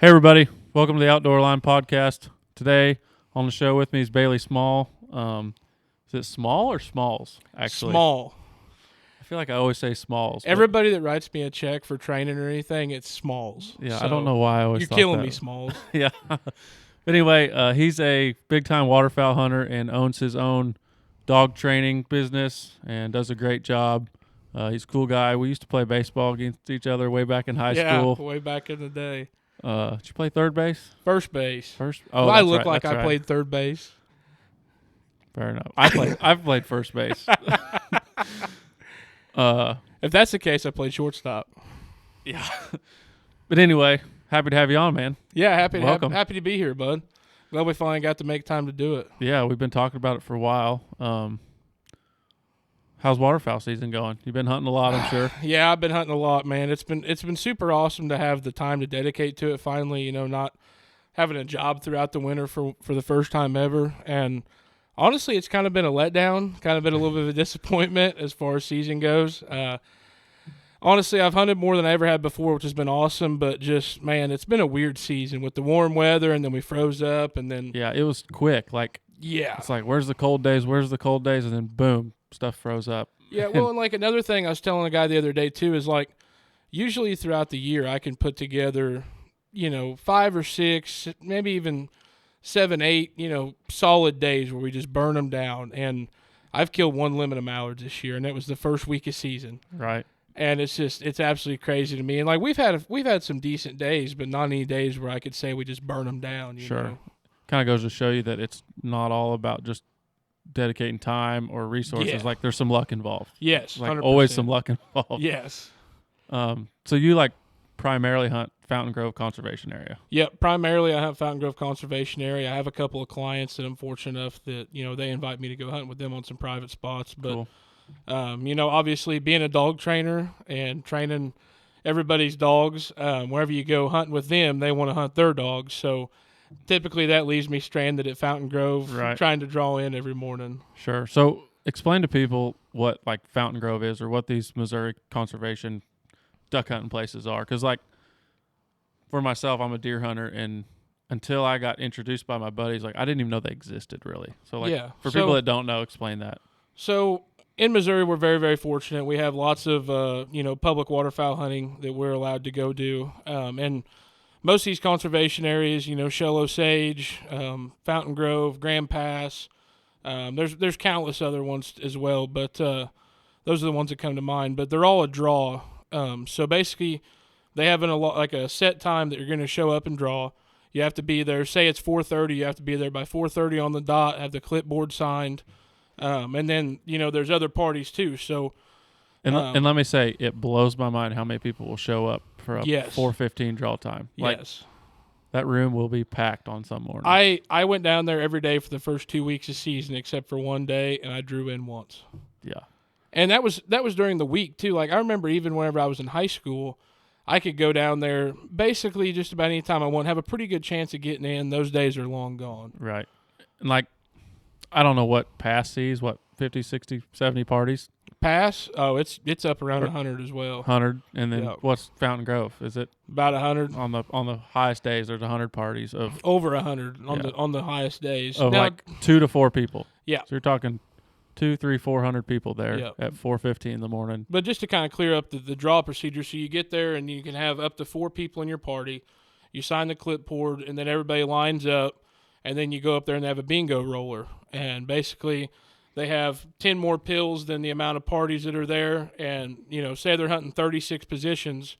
Hey everybody, welcome to the Outdoor Line Podcast. Today on the show with me is Bailey Small. Is it Small or Smalls, actually? Small. I feel like I always say Smalls. Everybody that writes me a check for training or anything, it's Smalls. Yeah, so I don't know why I always you're thought killing that. me, Smalls. Yeah. But anyway, he's a big-time waterfowl hunter and owns his own dog training business and does a great job. He's a cool guy. We used to play baseball against each other way back in high school. Yeah, way back in the day. Did you play third base? First base. First? Oh, well, I look right, like I right. played third base. Fair enough. I've played first base. If that's the case, I played shortstop. Yeah. But anyway, happy to have you on, man. Yeah, Welcome. happy to be here, bud. Glad we finally got to make time to do it. Yeah, we've been talking about it for a while. How's waterfowl season going? You've been hunting a lot, I'm sure. Yeah, I've been hunting a lot, man. It's been super awesome to have the time to dedicate to it finally, not having a job throughout the winter for the first time ever. And honestly, it's kind of been a letdown, kind of been a little bit of a disappointment as far as season goes. Honestly, I've hunted more than I ever had before, which has been awesome, but just, man, it's been a weird season with the warm weather, and then we froze up, and then... Yeah, it was quick. Yeah. It's like, where's the cold days? And then, boom, stuff froze up. Yeah, well, and another thing I was telling a guy the other day, too, is usually throughout the year I can put together, 5 or 6, maybe even 7, 8, solid days where we just burn them down. And I've killed one limit of mallards this year, and that was the first week of season. Right. And it's absolutely crazy to me. And we've had some decent days, but not any days where I could say we just burn them down. Sure. Kind of goes to show you that it's not all about just dedicating time or resources. Yeah. There's some luck involved. Yes, 100%. 100%. Always some luck involved. Yes. So you primarily hunt Fountain Grove Conservation Area. Yep, primarily I hunt Fountain Grove Conservation Area. I have a couple of clients that I'm fortunate enough that, they invite me to go hunt with them on some private spots. But, Cool. Obviously being a dog trainer and training everybody's dogs, wherever you go hunting with them, they want to hunt their dogs. So typically that leaves me stranded at Fountain Grove, right, trying to draw in every morning. Sure. So explain to people what Fountain Grove is or what these Missouri conservation duck hunting places are. Because for myself, I'm a deer hunter, and until I got introduced by my buddies, I didn't even know they existed really. So for people that don't know, explain that. So in Missouri, we're very, very fortunate. We have lots of, public waterfowl hunting that we're allowed to go do. And most of these conservation areas, Shell Osage, Fountain Grove, Grand Pass, there's countless other ones as well, but those are the ones that come to mind. But they're all a draw. So basically, they have a set time that you're going to show up and draw. You have to be there. Say it's 4:30. You have to be there by 4:30 on the dot. Have the clipboard signed. And then, there's other parties too. So, and let me say, it blows my mind how many people will show up for a yes, 4:15 draw time. Yes. That room will be packed on some morning. I went down there every day for the first 2 weeks of season, except for one day, and I drew in once. Yeah. And that was during the week too. I remember even whenever I was in high school, I could go down there basically just about any time I want, have a pretty good chance of getting in. Those days are long gone. Right. And I don't know what Pass sees, 50, 60, 70 parties? Pass? Oh, it's up around 100 as well. 100, and then what's Fountain Grove? Is it about 100? On the highest days, there's 100 parties of over 100 on the highest days of 2 to 4 people. Yeah. So you're talking 200, 300, 400 people there at 4:50 in the morning. But just to kind of clear up the draw procedure, so you get there and you can have up to 4 people in your party. You sign the clipboard, and then everybody lines up. And then you go up there and they have a bingo roller. And basically they have 10 more pills than the amount of parties that are there. And, say they're hunting 36 positions,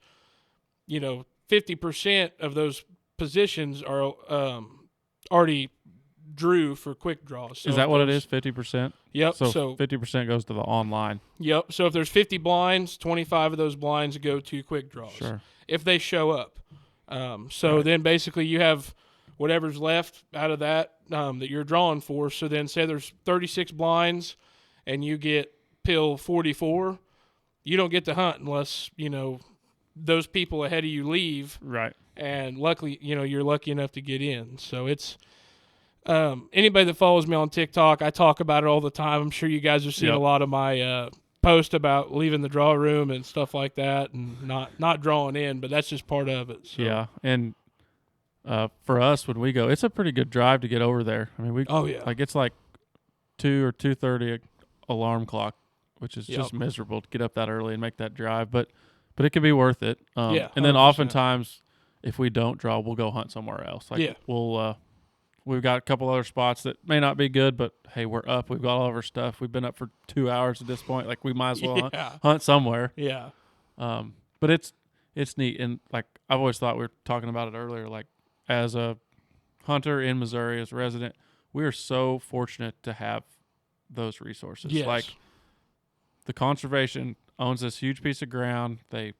50% of those positions are already drew for quick draws. So is that what it is, 50%? Yep. So 50% goes to the online. Yep. So if there's 50 blinds, 25 of those blinds go to quick draws. Sure. If they show up. Then basically you have whatever's left out of that that you're drawing for. So then say there's 36 blinds and you get pill 44, you don't get to hunt unless, those people ahead of you leave. Right. And luckily, you're lucky enough to get in. So it's anybody that follows me on TikTok, I talk about it all the time. I'm sure you guys have seen a lot of my post about leaving the draw room and stuff like that and not drawing in, but that's just part of it. So. Yeah. And for us when we go, it's a pretty good drive to get over there. I mean, it's like 2 or 2:30 alarm clock, which is just miserable to get up that early and make that drive. But it can be worth it. And then 100%. oftentimes, if we don't draw, we'll go hunt somewhere else. We've got a couple other spots that may not be good, but hey, we're up. We've got all of our stuff. We've been up for 2 hours at this point. Like, we might as well hunt somewhere. Yeah. But it's neat. And like, I've always thought, we were talking about it earlier, like, as a hunter in Missouri, as a resident, we are so fortunate to have those resources. Yes. Like, the conservation owns this huge piece of ground. They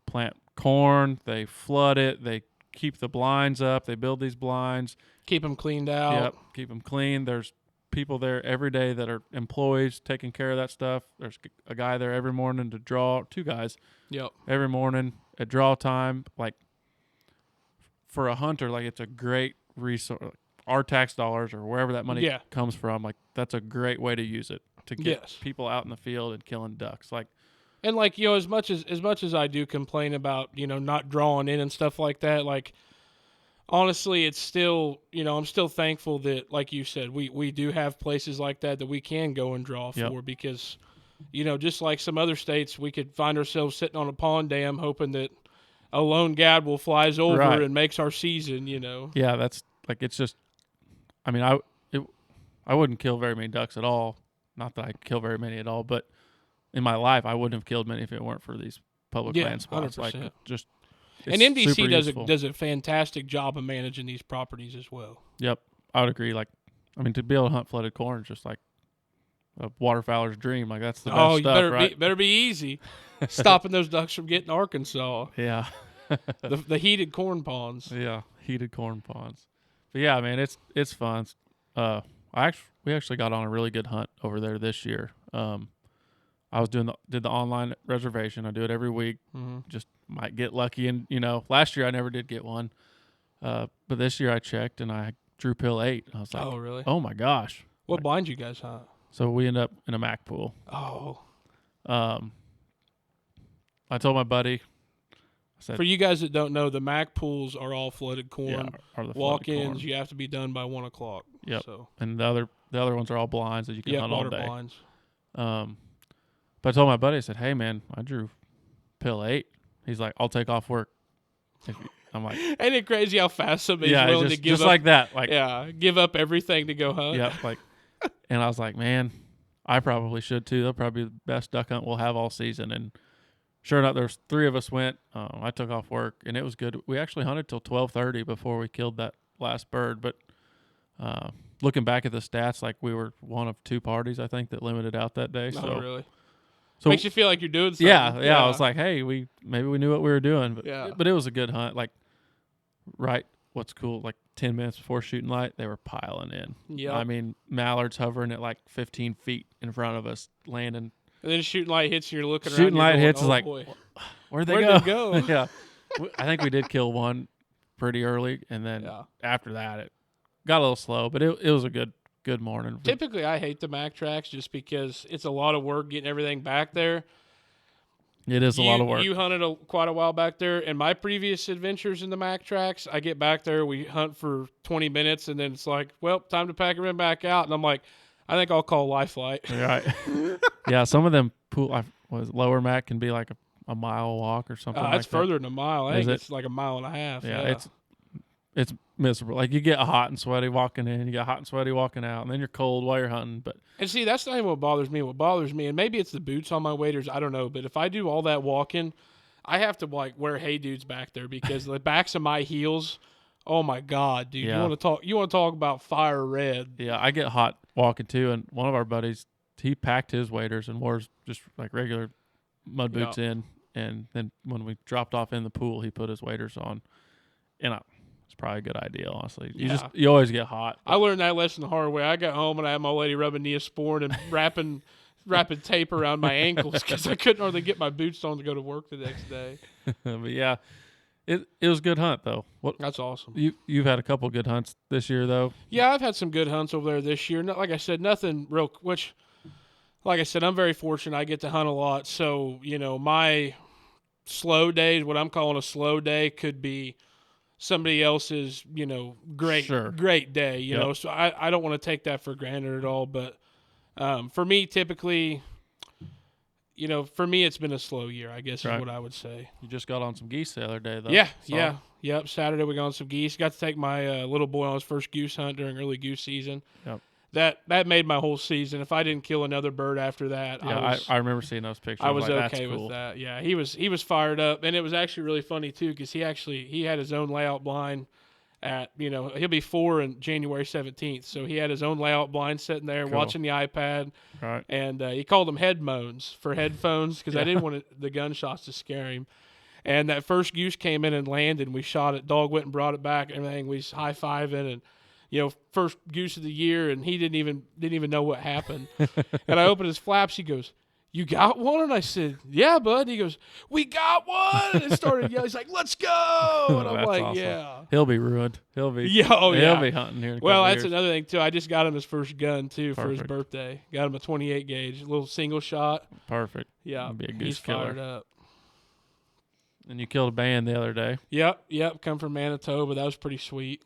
plant corn. They flood it. They keep the blinds up. They build these blinds. Keep them cleaned out. Yep, keep them clean. There's people there every day that are employees taking care of that stuff. There's a guy there every morning to draw, 2 guys. Yep. Every morning at draw time. Like, for a hunter, like, it's a great resource. Our tax dollars or wherever that money comes from, like, that's a great way to use it to get people out in the field and killing ducks. Like, and like, as much as I do complain about, not drawing in and stuff like that, like, honestly, it's still, I'm still thankful that, like you said, we do have places like that we can go and draw for, because, just like some other states, we could find ourselves sitting on a pond dam hoping that a lone gadwall flies over and makes our season, Yeah, that's, like, it's just, I mean, I wouldn't kill very many ducks at all. Not that I kill very many at all, but in my life, I wouldn't have killed many if it weren't for these public land spots. 100%. Like, just, and MDC does a fantastic job of managing these properties as well. Yep, I would agree. Like, I mean, to be able to hunt flooded corn is just like a waterfowler's dream. Like, that's the best stuff, right? Better be easy, stopping those ducks from getting Arkansas. Yeah, the heated corn ponds. Yeah, heated corn ponds. But yeah, man, it's fun. We actually got on a really good hunt over there this year. I was did the online reservation. I do it every week. Mm-hmm. Just might get lucky, and last year I never did get one. But this year I checked and I drew pill 8. I was like, oh really? Oh my gosh! What blind you guys hunt? So we end up in a Mac pool. Oh. I told my buddy. I said, for you guys that don't know, the Mac pools are all flooded corn. Yeah, are the walk-ins. corn. You have to be done by 1 o'clock. Yep. So. And the other ones are all blinds that you can hunt all day. Blinds. But I told my buddy, I said, hey man, I drew pill 8. He's like, I'll take off work. I'm like, ain't it crazy how fast somebody's willing to give just up? like that. Like, give up everything to go hunt. Yeah, like, and I was like, man, I probably should too. That'll probably be the best duck hunt we'll have all season. And sure enough, there's 3 of us went. I took off work, and it was good. We actually hunted till 12:30 before we killed that last bird. But looking back at the stats, like, we were one of 2 parties, I think, that limited out that day. Oh, so really? So makes you feel like you're doing something. Yeah. I was like, hey, maybe we knew what we were doing. But it was a good hunt. Like, what's cool, like 10 minutes before shooting light, they were piling in. Yeah. I mean, mallards hovering at like 15 feet in front of us, landing. And then shooting light hits and you're looking around. Shooting light hits is like, boy. Where'd they go? Yeah. I think we did kill one pretty early, and then after that it got a little slow, but it was a good morning. Typically, I hate the Mac tracks just because it's a lot of work getting everything back there. It is a lot of work. You hunted quite a while back there. In my previous adventures in the Mac tracks, I get back there, we hunt for 20 minutes, and then it's like, well, time to pack everything back out. And I'm like, I think I'll call Lifeline. Right. Yeah, some of them lower Mac can be like a mile walk or something like that. That's further than a mile. I think it's like a mile and a half. Yeah, it's miserable. Like, you get hot and sweaty walking in, you get hot and sweaty walking out, and then you're cold while you're hunting. And see, that's not even what bothers me. What bothers me, and maybe it's the boots on my waders, I don't know, but if I do all that walking, I have to like wear hey dudes back there because the backs of my heels, oh my God, dude. Yeah. You want to talk about fire red. Yeah, I get hot walking too, and one of our buddies, he packed his waders and wore just like regular mud boots in, and then when we dropped off in the pool, he put his waders on. And it's probably a good idea, honestly. You always get hot. I learned that lesson the hard way. I got home and I had my lady rubbing Neosporin and wrapping tape around my ankles because I couldn't hardly get my boots on to go to work the next day. But yeah, it was a good hunt though. That's awesome. You've had a couple good hunts this year though. Yeah, I've had some good hunts over there this year. Like I said, nothing real. Which, like I said, I'm very fortunate. I get to hunt a lot, so my slow days, what I'm calling a slow day, could be somebody else's, great Sure. great day, Yep. So I don't want to take that for granted at all. But for me, typically, for me, it's been a slow year, I guess is Right. what I would say. You just got on some geese the other day, though. Yep. Saturday we got on some geese. Got to take my little boy on his first goose hunt during early goose season. Yep. That made my whole season. If I didn't kill another bird after that, Yeah, I remember seeing those pictures. I was like, okay that's cool. with that. Yeah, he was fired up, and it was actually really funny too because he had his own layout blind. He'll be 4 on January 17th, so he had his own layout blind sitting there watching the iPad. Right. And he called them head moans for headphones because I didn't want the gunshots to scare him. And that first goose came in and landed, and we shot it. Dog went and brought it back and everything. We was high-fiving and, first goose of the year, and he didn't even know what happened. And I opened his flaps. He goes, "You got one?" And I said, "Yeah, bud." He goes, "We got one!" And it started yelling. He's like, "Let's go!" And I'm That's like, awesome. "Yeah." He'll be ruined. He'll be He'll be hunting here in a Well, couple that's years. another thing, too. I just got him his first gun, too, for his Perfect. birthday. Got him a 28 gauge, a little single shot. Perfect. Yeah, That'd be a goose he's killer. fired up. And you killed a band the other day. Yep. Come from Manitoba. That was pretty sweet.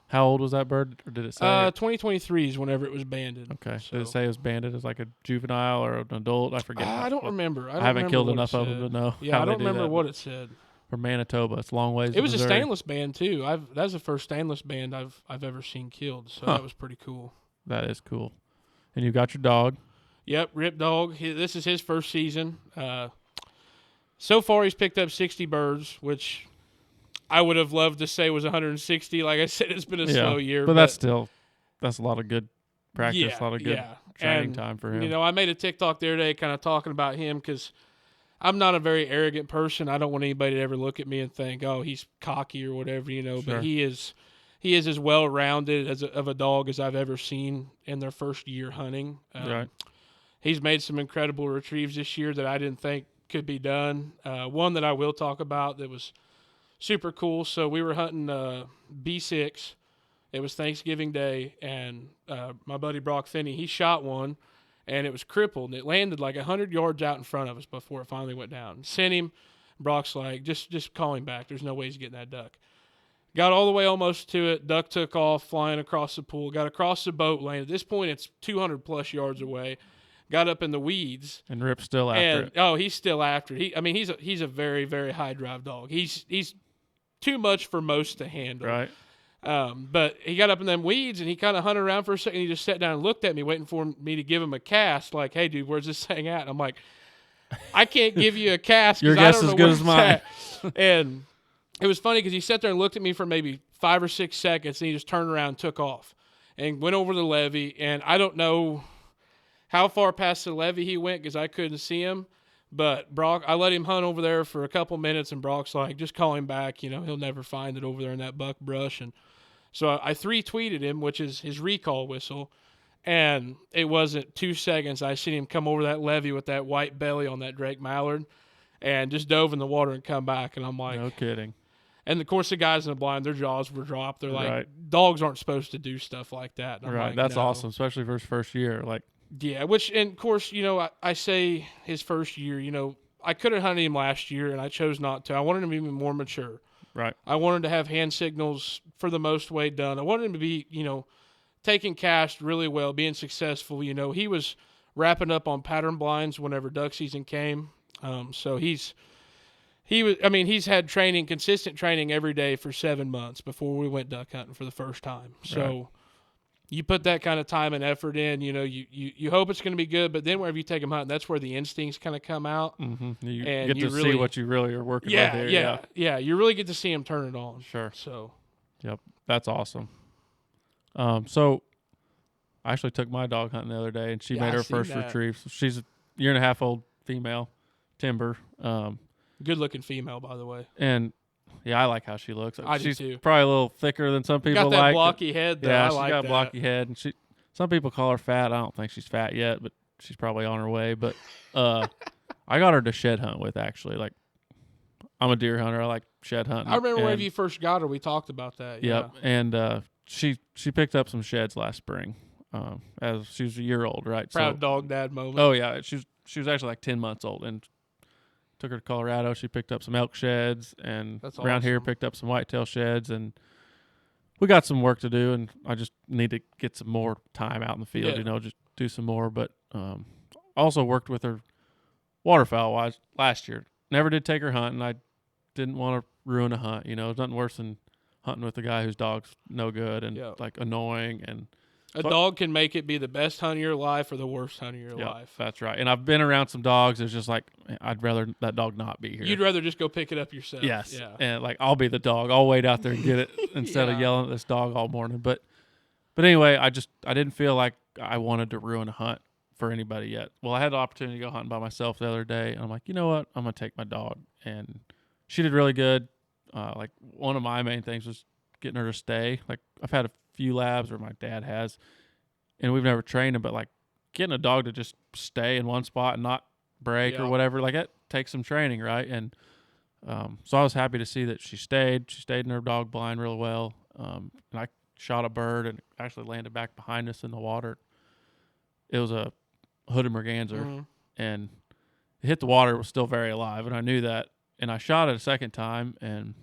How old was that bird, or did it say? 2023 is whenever it was banded. Okay. So. Did it say it was banded as like a juvenile or an adult? I forget. I don't remember. I haven't killed enough of them to know. Yeah, how I they don't do remember that. what it said. From Manitoba, it's a long ways. It was to a Missouri. stainless band too. That was the first stainless band I've ever seen killed. So that was pretty cool. That is cool. And you got your dog. Yep, Rip Dog. This is his first season. So far, he's picked up 60 birds, which I would have loved to say was 160. Like I said, it's been a slow year. But that's a lot of good practice, Yeah, a lot of good training time for him. I made a TikTok the other day kind of talking about him because I'm not a very arrogant person. I don't want anybody to ever look at me and think, oh, he's cocky or whatever, Sure. But he is as well-rounded of a dog as I've ever seen in their first year hunting. Right. He's made some incredible retrieves this year that I didn't think could be done. One that I will talk about that was super cool. So we were hunting B6. It was Thanksgiving Day, and my buddy Brock Finney, he shot one, and it was crippled, and it landed like 100 yards out in front of us before it finally went down. Sent him. Brock's like, just call him back. There's no way he's getting that duck. Got all the way almost to it. Duck took off, flying across the pool. Got across the boat lane. At this point, it's 200-plus yards away. Got up in the weeds. And Rip's still after it. Oh, he's still after it. He's a very, very high drive dog. He's too much for most to handle. Right. But he got up in them weeds, and he kind of hunted around for a second. He just sat down and looked at me, waiting for me to give him a cast. Like, "Hey, dude, where's this thing at?" And I'm like, "I can't give you a cast. Your guess is good as mine." And it was funny because he sat there and looked at me for maybe 5 or 6 seconds, and he just turned around and took off and went over the levee. And I don't know how far past the levee he went because I couldn't see him. But Brock, I let him hunt over there for a couple minutes, and Brock's like, "Just call him back. He'll never find it over there in that buck brush." And so I 3-tweeted him, which is his recall whistle, and it wasn't 2 seconds. I seen him come over that levee with that white belly on that Drake Mallard and just dove in the water and come back. And I'm like, No kidding. And, of course, the guys in the blind, their jaws were dropped. They're like, Right. Dogs aren't supposed to do stuff like that. And I'm Right. like, That's "No." awesome, especially for his first year. Like, Yeah, and of course, I say his first year, I could have hunted him last year, and I chose not to. I wanted him to be more mature. right. I wanted to have hand signals for the most way done. I wanted him to be, taking cast really well, being successful. He was wrapping up on pattern blinds whenever duck season came. So he's had consistent training every day for 7 months before we went duck hunting for the first time. So. Right. You put that kind of time and effort in, you hope it's going to be good, but then whenever you take them hunting, that's where the instincts kind of come out. Mm-hmm. You And get you to really- see what you really are working with here. Yeah. You really get to see them turn it on. Sure. So, Yep. That's awesome. So I actually took my dog hunting the other day, and she Yeah, made I her seen first that. retrieve. So she's a 1.5-year-old female, timber. good looking female, by the way. And yeah, I like how she looks. I do She's too. probably a little thicker than some people Got that like. blocky head, though. Yeah, I she's like got a that. blocky head, and some people call her fat. I don't think she's fat yet, but she's probably on her way. But I got her to shed hunt with, actually. Like, I'm a deer hunter. I like shed hunting. I remember and, whenever you first got her, we talked about that. Yep. Yeah. And she picked up some sheds last spring, as she was a year old, right? Proud dog dad moment. Oh yeah, she was actually like 10 months old, and took her to Colorado. She picked up some elk sheds, and That's around here awesome. picked up some whitetail sheds, and we got some work to do. And I just need to get some more time out in the field. Yeah. Just do some more. But also worked with her waterfowl wise last year. Never did take her hunting. I didn't want to ruin a hunt. There's nothing worse than hunting with a guy whose dog's no good and like annoying. And a dog can make it be the best hunt of your life or the worst hunt of your life. That's right. And I've been around some dogs. It's just like, I'd rather that dog not be here. You'd rather just go pick it up yourself. Yes. Yeah. And like, I'll be the dog. I'll wait out there and get it instead of yelling at this dog all morning. But anyway, I didn't feel like I wanted to ruin a hunt for anybody yet. Well, I had the opportunity to go hunting by myself the other day, and I'm like, you know what? I'm going to take my dog. And she did really good. Like, one of my main things was getting her to stay. Like, I've had a few labs, or my dad has, and we've never trained him, but like getting a dog to just stay in one spot and not break or whatever, like, that takes some training, right? And so I was happy to see that she stayed in her dog blind really well. And I shot a bird and actually landed back behind us in the water. It was a hooded merganser, and it hit the water. It was still very alive, and I knew that. And I shot it a second time, and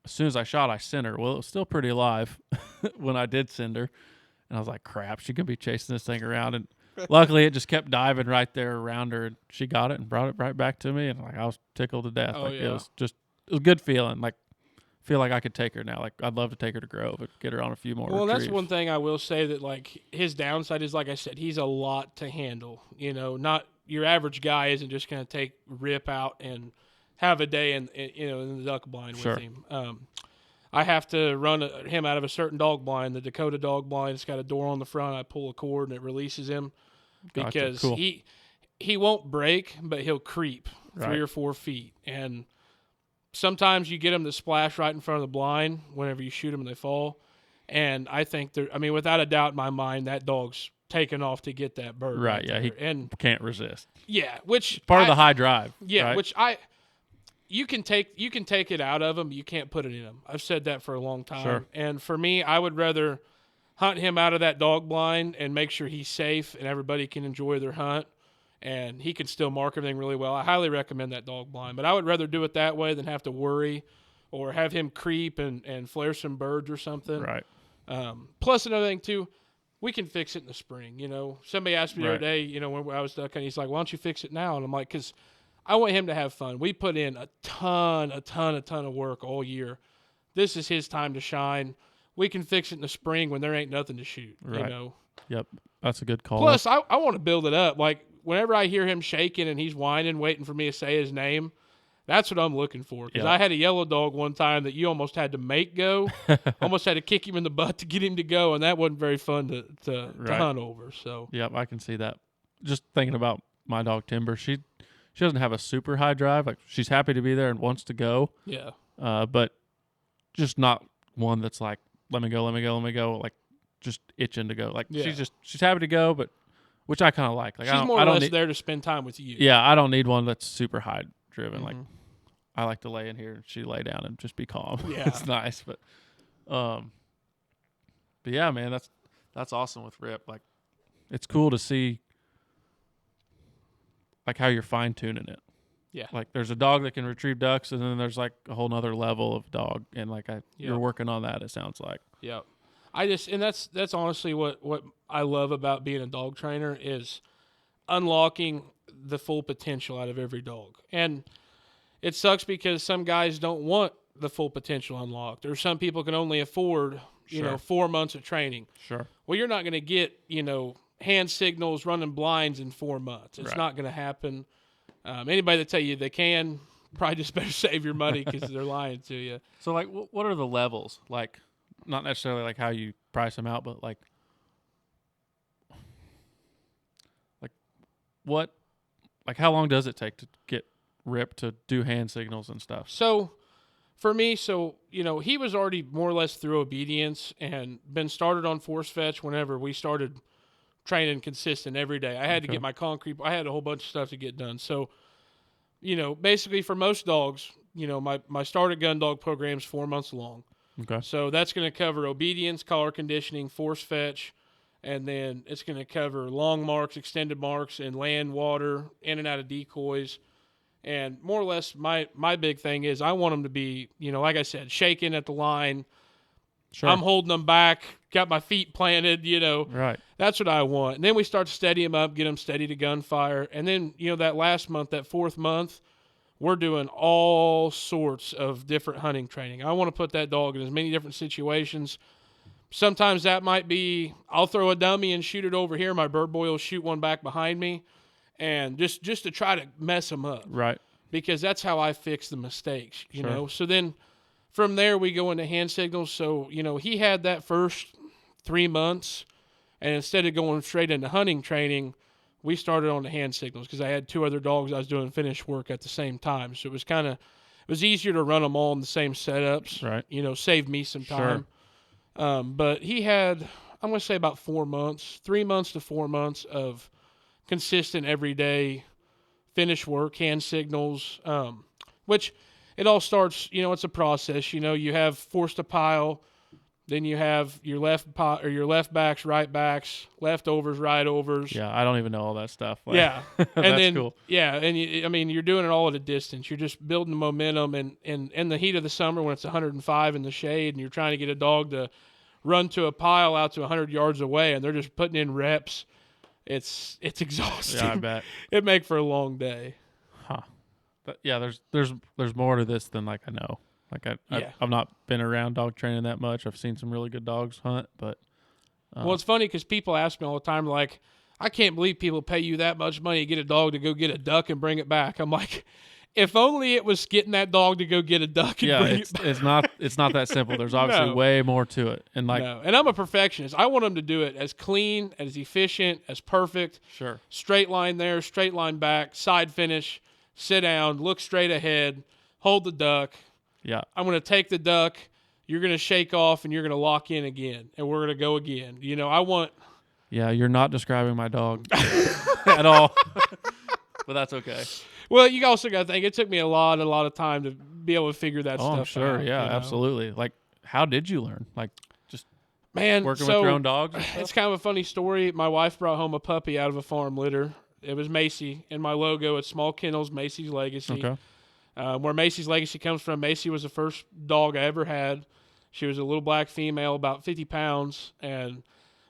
as soon as I shot, I sent her. Well, it was still pretty alive when I did send her, and I was like, crap, she could be chasing this thing around. And luckily, it just kept diving right there around her, and she got it and brought it right back to me, and like, I was tickled to death. It was a good feeling. Like, feel like I could take her now. Like, I'd love to take her to Grove and get her on a few more retrieves. That's one thing I will say, that like, his downside is, like I said, he's a lot to handle. Not your average guy isn't just going to take Rip out and have a day in the duck blind with him. I have to run him out of a certain dog blind, the Dakota dog blind. It's got a door on the front. I pull a cord and it releases him because he won't break, but he'll creep 3 or 4 feet. And sometimes you get them to splash right in front of the blind whenever you shoot them and they fall. And I think without a doubt in my mind, that dog's taken off to get that bird. Right. Yeah. He can't resist. Yeah. Which part of the high drive. Yeah. Right? Which you can take it out of him. You can't put it in him. I've said that for a long time. Sure. And for me, I would rather hunt him out of that dog blind and make sure he's safe and everybody can enjoy their hunt. And he can still mark everything really well. I highly recommend that dog blind. But I would rather do it that way than have to worry or have him creep and flare some birds or something. Right. Plus, another thing, too, we can fix it in the spring. Somebody asked me the other day, when I was duck hunting, he's like, why don't you fix it now? And I'm like, because I want him to have fun. We put in a ton of work all year. This is his time to shine. We can fix it in the spring when there ain't nothing to shoot. Right. Yep. That's a good call. Plus, I want to build it up. Like, whenever I hear him shaking and he's whining, waiting for me to say his name, that's what I'm looking for. Because I had a yellow dog one time that you almost had to make go. Almost had to kick him in the butt to get him to go, and that wasn't very fun to hunt over. So yep, I can see that. Just thinking about my dog Timber, she doesn't have a super high drive. Like, she's happy to be there and wants to go. Yeah. But just not one that's like, let me go, like just itching to go. Like, she's happy to go, but which I kind of like. Like, she's more or less there to spend time with you. Yeah, I don't need one that's super high driven. Mm-hmm. Like, I like to lay in here and she lay down and just be calm. Yeah. It's nice. But yeah, man, that's awesome with Rip. Like, it's cool to see like how you're fine tuning it. Yeah. Like, there's a dog that can retrieve ducks, and then there's like a whole nother level of dog, and like you're working on that. It sounds like. Yeah. That's honestly what I love about being a dog trainer is unlocking the full potential out of every dog. And it sucks because some guys don't want the full potential unlocked, or some people can only afford 4 months of training. Sure. Well, you're not going to get hand signals, running blinds in 4 months. It's not going to happen. Anybody that tell you they can, probably just better save your money because they're lying to you. So, like, what are the levels? Like, not necessarily like how you price them out, but like what, like, how long does it take to get Rip to do hand signals and stuff? So, for me, he was already more or less through obedience and been started on force fetch whenever we started training consistent every day. I had to get my concrete. I had a whole bunch of stuff to get done. So, basically for most dogs, my starter gun dog program is 4 months long. Okay. So that's going to cover obedience, collar conditioning, force fetch, and then it's going to cover long marks, extended marks, and land, water, in and out of decoys. And more or less, my big thing is I want them to be, like I said, shaking at the line. Sure. I'm holding them back, got my feet planted, Right. That's what I want. And then we start to steady them up, get them steady to gunfire. And then, that last month, that 4th month, we're doing all sorts of different hunting training. I want to put that dog in as many different situations. Sometimes that might be I'll throw a dummy and shoot it over here. My bird boy will shoot one back behind me. And just to try to mess them up. Right. Because that's how I fix the mistakes, you Sure. know. So then from there we go into hand signals. So, he had that first 3 months. And instead of going straight into hunting training, we started on the hand signals because I had 2 other dogs I was doing finish work at the same time. So it was easier to run them all in the same setups. Right. Save me some time. Sure. But he had, I'm going to say about 4 months, 3 months to 4 months of consistent everyday finish work, hand signals, which it all starts, it's a process. You have force to pile, then you have your left backs, right backs, leftovers, right overs. Yeah, I don't even know all that stuff. Yeah. That's and then, cool. Yeah, and you're doing it all at a distance. You're just building momentum, and in the heat of the summer when it's 105 in the shade and you're trying to get a dog to run to a pile out to 100 yards away and they're just putting in reps. It's exhausting. Yeah, I bet. It'd make for a long day. Huh. But yeah, there's more to this than I know. I've not been around dog training that much. I've seen some really good dogs hunt, but well, it's funny because people ask me all the time, like, I can't believe people pay you that much money to get a dog to go get a duck and bring it back. I'm like, if only it was getting that dog to go get a duck and bring it back. It's not that simple. There's obviously way more to it. And and I'm a perfectionist. I want them to do it as clean, as efficient, as perfect. Sure. Straight line there, straight line back, side finish, sit down, look straight ahead, hold the duck. Yeah. I'm going to take the duck. You're going to shake off and you're going to lock in again. And we're going to go again. Yeah, you're not describing my dog at all. But that's okay. Well, you also got to think, it took me a lot of time to be able to figure that stuff out. I'm sure. Yeah, absolutely. Like, how did you learn? Like, just working with your own dogs? It's kind of a funny story. My wife brought home a puppy out of a farm litter. It was Macy. And my logo, it's Small Kennels, Macy's Legacy. Okay. Where Macy's Legacy comes from, Macy was the first dog I ever had. She was a little black female, about 50 pounds. And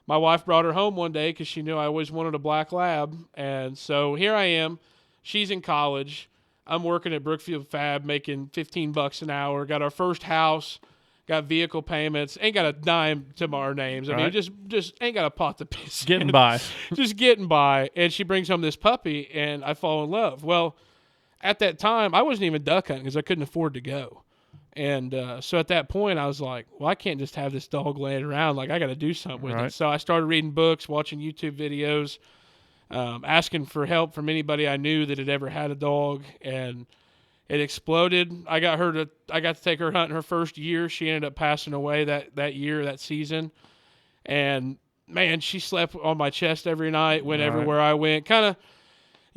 my wife brought her home one day because she knew I always wanted a black lab. And so here I am. She's in college. I'm working at Brookfield Fab, making $15 an hour. Got our first house. Got vehicle payments. Ain't got a dime to our names. I mean, just ain't got a pot to piss. Getting by. Just getting by. And she brings home this puppy, and I fall in love. Well, at that time, I wasn't even duck hunting because I couldn't afford to go. And so at that point, I was like, well, I can't just have this dog laying around. Like, I got to do something with it. So I started reading books, watching YouTube videos, asking for help from anybody I knew that had ever had a dog. And it exploded. I got to take her hunting her first year. She ended up passing away that season. And, man, she slept on my chest every night, went everywhere I went. Kind of,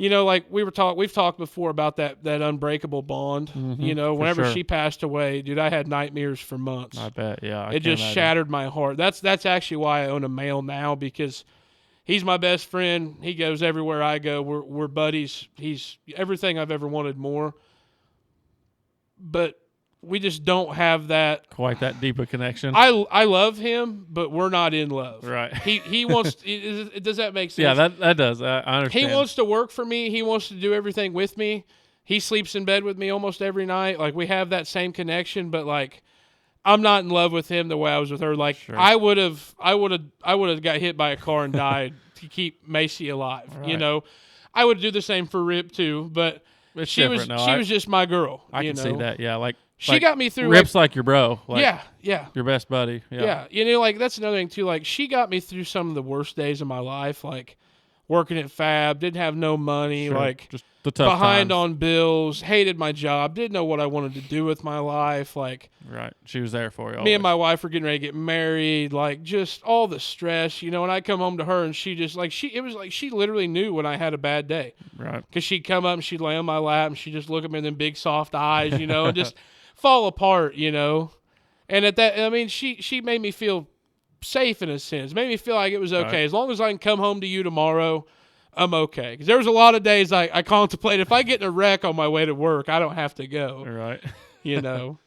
like we've talked before about that unbreakable bond. Mm-hmm, whenever she passed away, dude, I had nightmares for months. I bet, yeah. It just shattered my heart. That's actually why I own a male now, because he's my best friend. He goes everywhere I go. We're buddies. He's everything I've ever wanted more. But we just don't have that quite that deep a connection. I love him, but we're not in love. Right. He wants. Does that make sense? Yeah, that does. I understand. He wants to work for me. He wants to do everything with me. He sleeps in bed with me almost every night. Like, we have that same connection, but like, I'm not in love with him the way I was with her. Like, sure. I would have got hit by a car and died to keep Macy alive. Right. I would do the same for Rip too, but she was just my girl. I can see that. Yeah, like. She got me through. Rip's like your bro. Like yeah. Your best buddy. Yeah. That's another thing too. Like, she got me through some of the worst days of my life. Like, working at Fab, didn't have no money. Sure. Like, just the tough behind times. on bills, hated my job, didn't know what I wanted to do with my life. Like, right. She was there for you. Me and my wife were getting ready to get married. Like, just all the stress, And I'd come home to her, and she just it was like she literally knew when I had a bad day. Right. Because she'd come up and she'd lay on my lap, and she'd just look at me with them big soft eyes, and just fall apart, And at that, she made me feel safe in a sense. Made me feel like it was okay. Right. As long as I can come home to you tomorrow, I'm okay. Because there was a lot of days I contemplated, if I get in a wreck on my way to work, I don't have to go. Right. You know.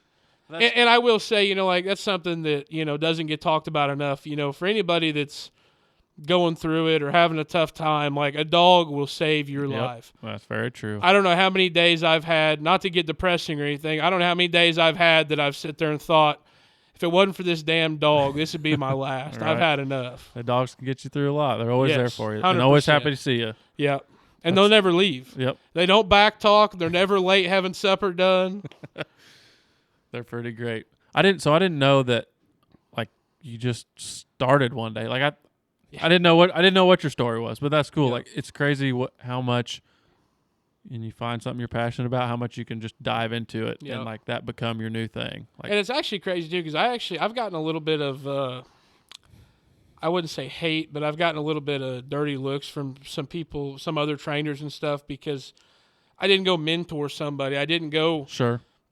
And I will say, you know, like that's something that, you know, doesn't get talked about enough. You know, for anybody that's going through it or having a tough time, like a dog will save your life. That's very true. I don't know how many days I've had, not to get depressing or anything, I don't know how many days I've had that I've sit there and thought, if it wasn't for this damn dog, this would be my last. Right. I've had enough. The dogs can get you through a lot. They're always there for you. 100%. And always happy to see you. Yep. And they'll never leave. Yep. They don't back talk. They're never late having supper done. They're pretty great. I didn't know that, like, you just started one day. Like I didn't know what your story was, but that's cool. Yep. Like, it's crazy how much, and you find something you're passionate about, how much you can just dive into it and like that become your new thing. Like, and it's actually crazy too, because I've gotten a little bit of I wouldn't say hate, but I've gotten a little bit of dirty looks from some people, some other trainers and stuff, because I didn't go mentor somebody. I didn't go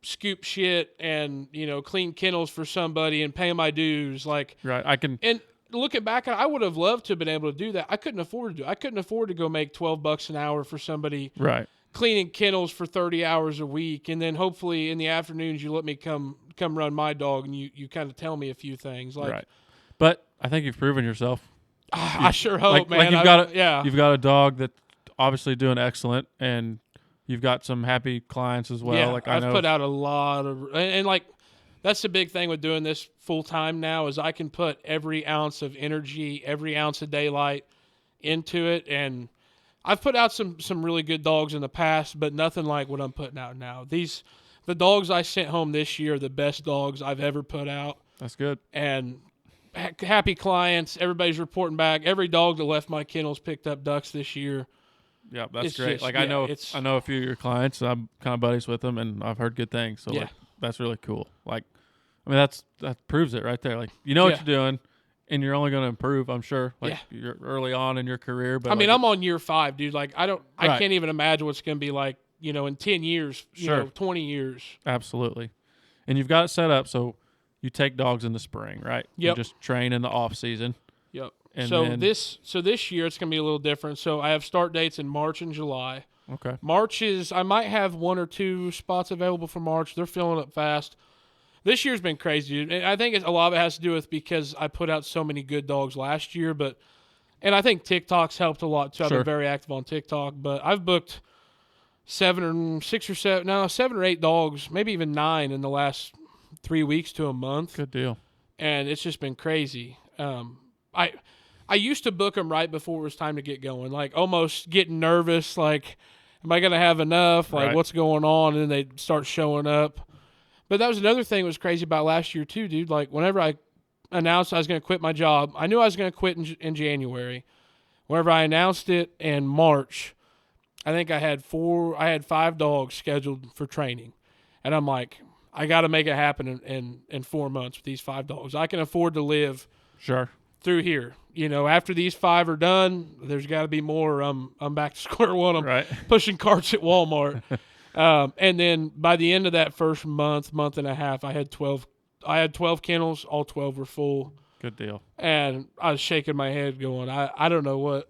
scoop shit and, you know, clean kennels for somebody and pay my dues. Like, right. And looking back, I would have loved to have been able to do that. I couldn't afford to do it. I couldn't afford to go make $12 an hour for somebody cleaning kennels for 30 hours a week. And then hopefully in the afternoons, you let me come run my dog and you kind of tell me a few things. Like, right. But I think you've proven yourself. I sure hope, man. Like you've got a dog that's obviously doing excellent, and you've got some happy clients as well. Yeah, like I've put out a lot of, and like that's the big thing with doing this full time now is I can put every ounce of energy, every ounce of daylight into it, and I've put out some really good dogs in the past, but nothing like what I'm putting out now. The dogs I sent home this year are the best dogs I've ever put out. That's good. And happy clients, everybody's reporting back. Every dog that left my kennels picked up ducks this year. Yeah, that's great. Like I know a few of your clients. I'm kind of buddies with them, and I've heard good things. So like, that's really cool. Like, I mean, that proves it right there. Like, you know what you're doing, and you're only going to improve. I'm sure. Like you're early on in your career, but I mean, I'm on year 5, dude. Like, I can't even imagine what's going to be like. You know, in 10 years, you know, 20 years. Absolutely, and you've got it set up so you take dogs in the spring, right? Yep. You just train in the off season. Yep. And this year it's going to be a little different. So I have start dates in March and July. Okay. I might have 1 or 2 spots available for March. They're filling up fast. This year's been crazy, dude. And I think a lot of it has to do with because I put out so many good dogs last year, and I think TikTok's helped a lot too. I've been very active on TikTok, but I've booked 7 or 8 dogs, maybe even 9 in the last 3 weeks to a month. Good deal. And it's just been crazy. I used to book them right before it was time to get going, like almost getting nervous, like, am I going to have enough? Like, what's going on? And then they'd start showing up. But that was another thing that was crazy about last year too, dude. Like, whenever I announced I was going to quit my job, I knew I was going to quit in January. Whenever I announced it in March, I think I had 5 dogs scheduled for training. And I'm like, I got to make it happen in 4 months with these 5 dogs. I can afford to live through here. You know, after these 5 are done, there's got to be more. I'm back to square one. I'm pushing carts at Walmart. And then by the end of that first month and a half, I had 12 kennels. All 12 were full. Good deal. And I was shaking my head going, I don't know what.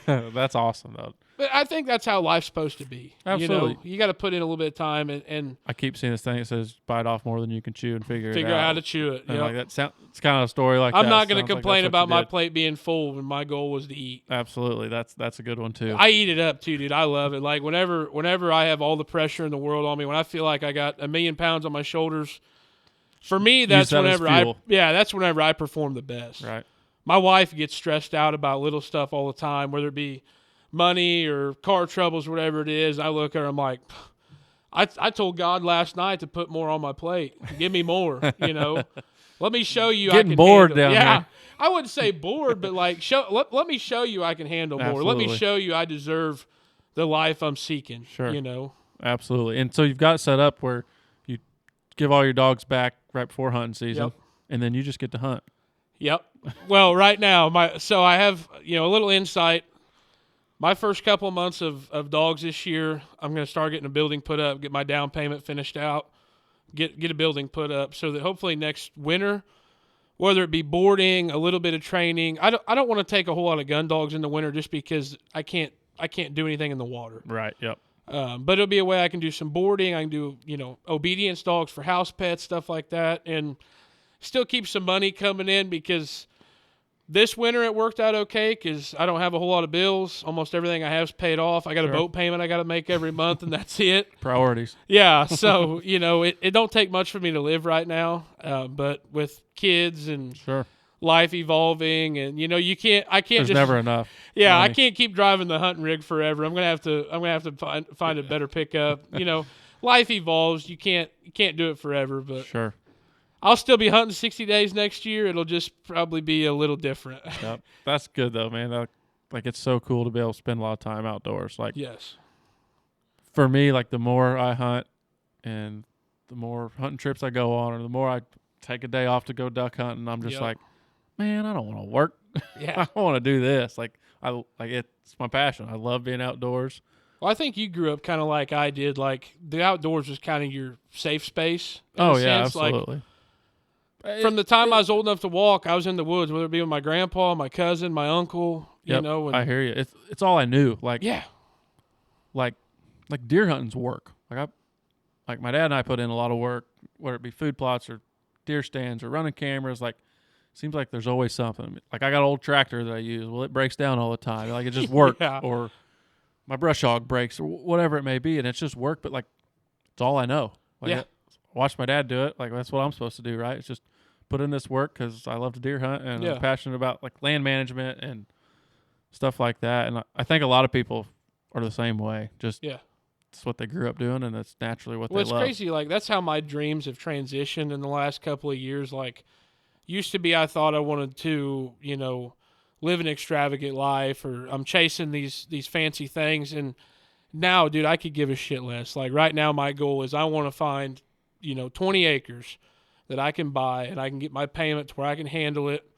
That's awesome, though. But I think that's how life's supposed to be. Absolutely. You know, you got to put in a little bit of time and I keep seeing this thing that says bite off more than you can chew and figure out how to chew it. And like that it's kind of a story like that. I'm not going to complain about my plate being full when my goal was to eat. Absolutely. That's a good one too. I eat it up too, dude. I love it. Like whenever I have all the pressure in the world on me, when I feel like I got 1,000,000 pounds on my shoulders, for me that's whenever I perform the best. Right. My wife gets stressed out about little stuff all the time, whether it be money or car troubles, whatever it is. I look at her, I'm like, I told God last night to put more on my plate. Give me more, you know. Let me show you Getting I can bored handle. down there. I wouldn't say bored, but like let me show you I can handle more. Absolutely. Let me show you I deserve the life I'm seeking. Sure. You know. Absolutely. And so you've got it set up where you give all your dogs back right before hunting season, and then you just get to hunt. Yep. Well, right now, I have, you know, a little insight. My first couple of months of dogs this year, I'm going to start getting a building put up, get my down payment finished out, get a building put up so that hopefully next winter, whether it be boarding, a little bit of training, I don't want to take a whole lot of gun dogs in the winter just because I can't do anything in the water. Right. Yep. But it'll be a way I can do some boarding. I can do, obedience dogs for house pets, stuff like that, and still keep some money coming in because this winter it worked out okay because I don't have a whole lot of bills. Almost everything I have is paid off. I got a boat payment I got to make every month, and that's it. Priorities. Yeah, so, it don't take much for me to live right now, but with kids and life evolving, and I can't There's just never enough. Yeah, money. I can't keep driving the hunting rig forever. I'm gonna have to find a better pickup. Life evolves. You can't do it forever, but Sure. I'll still be hunting 60 days next year. It'll just probably be a little different. Yep. That's good though, man. It's so cool to be able to spend a lot of time outdoors. Yes. For me, the more I hunt and the more hunting trips I go on, or the more I take a day off to go duck hunting, I'm just man, I don't want to work. Yeah. I want to do this. It's my passion. I love being outdoors. Well, I think you grew up kind of like I did. The outdoors was kind of your safe space. Oh yeah, absolutely. From the time I was old enough to walk, I was in the woods, whether it be with my grandpa, my cousin, my uncle. And I hear you. It's all I knew. Yeah. Like deer hunting's work. My dad and I put in a lot of work, whether it be food plots or deer stands or running cameras. Seems like there's always something. I got an old tractor that I use. Well, it breaks down all the time. It just works. Yeah. Or my brush hog breaks, or whatever it may be, and it's just work. But it's all I know. Watch my dad do it. That's what I'm supposed to do, right? It's just put in this work because I love to deer hunt and I'm passionate about land management and stuff like that. And I think a lot of people are the same way. Just it's what they grew up doing, and that's naturally what they love. Well, it's crazy. That's how my dreams have transitioned in the last couple of years. Used to be I thought I wanted to, live an extravagant life, or I'm chasing these fancy things. And now, dude, I could give a shit less. Right now, my goal is I want to find, 20 acres that I can buy, and I can get my payment to where I can handle it,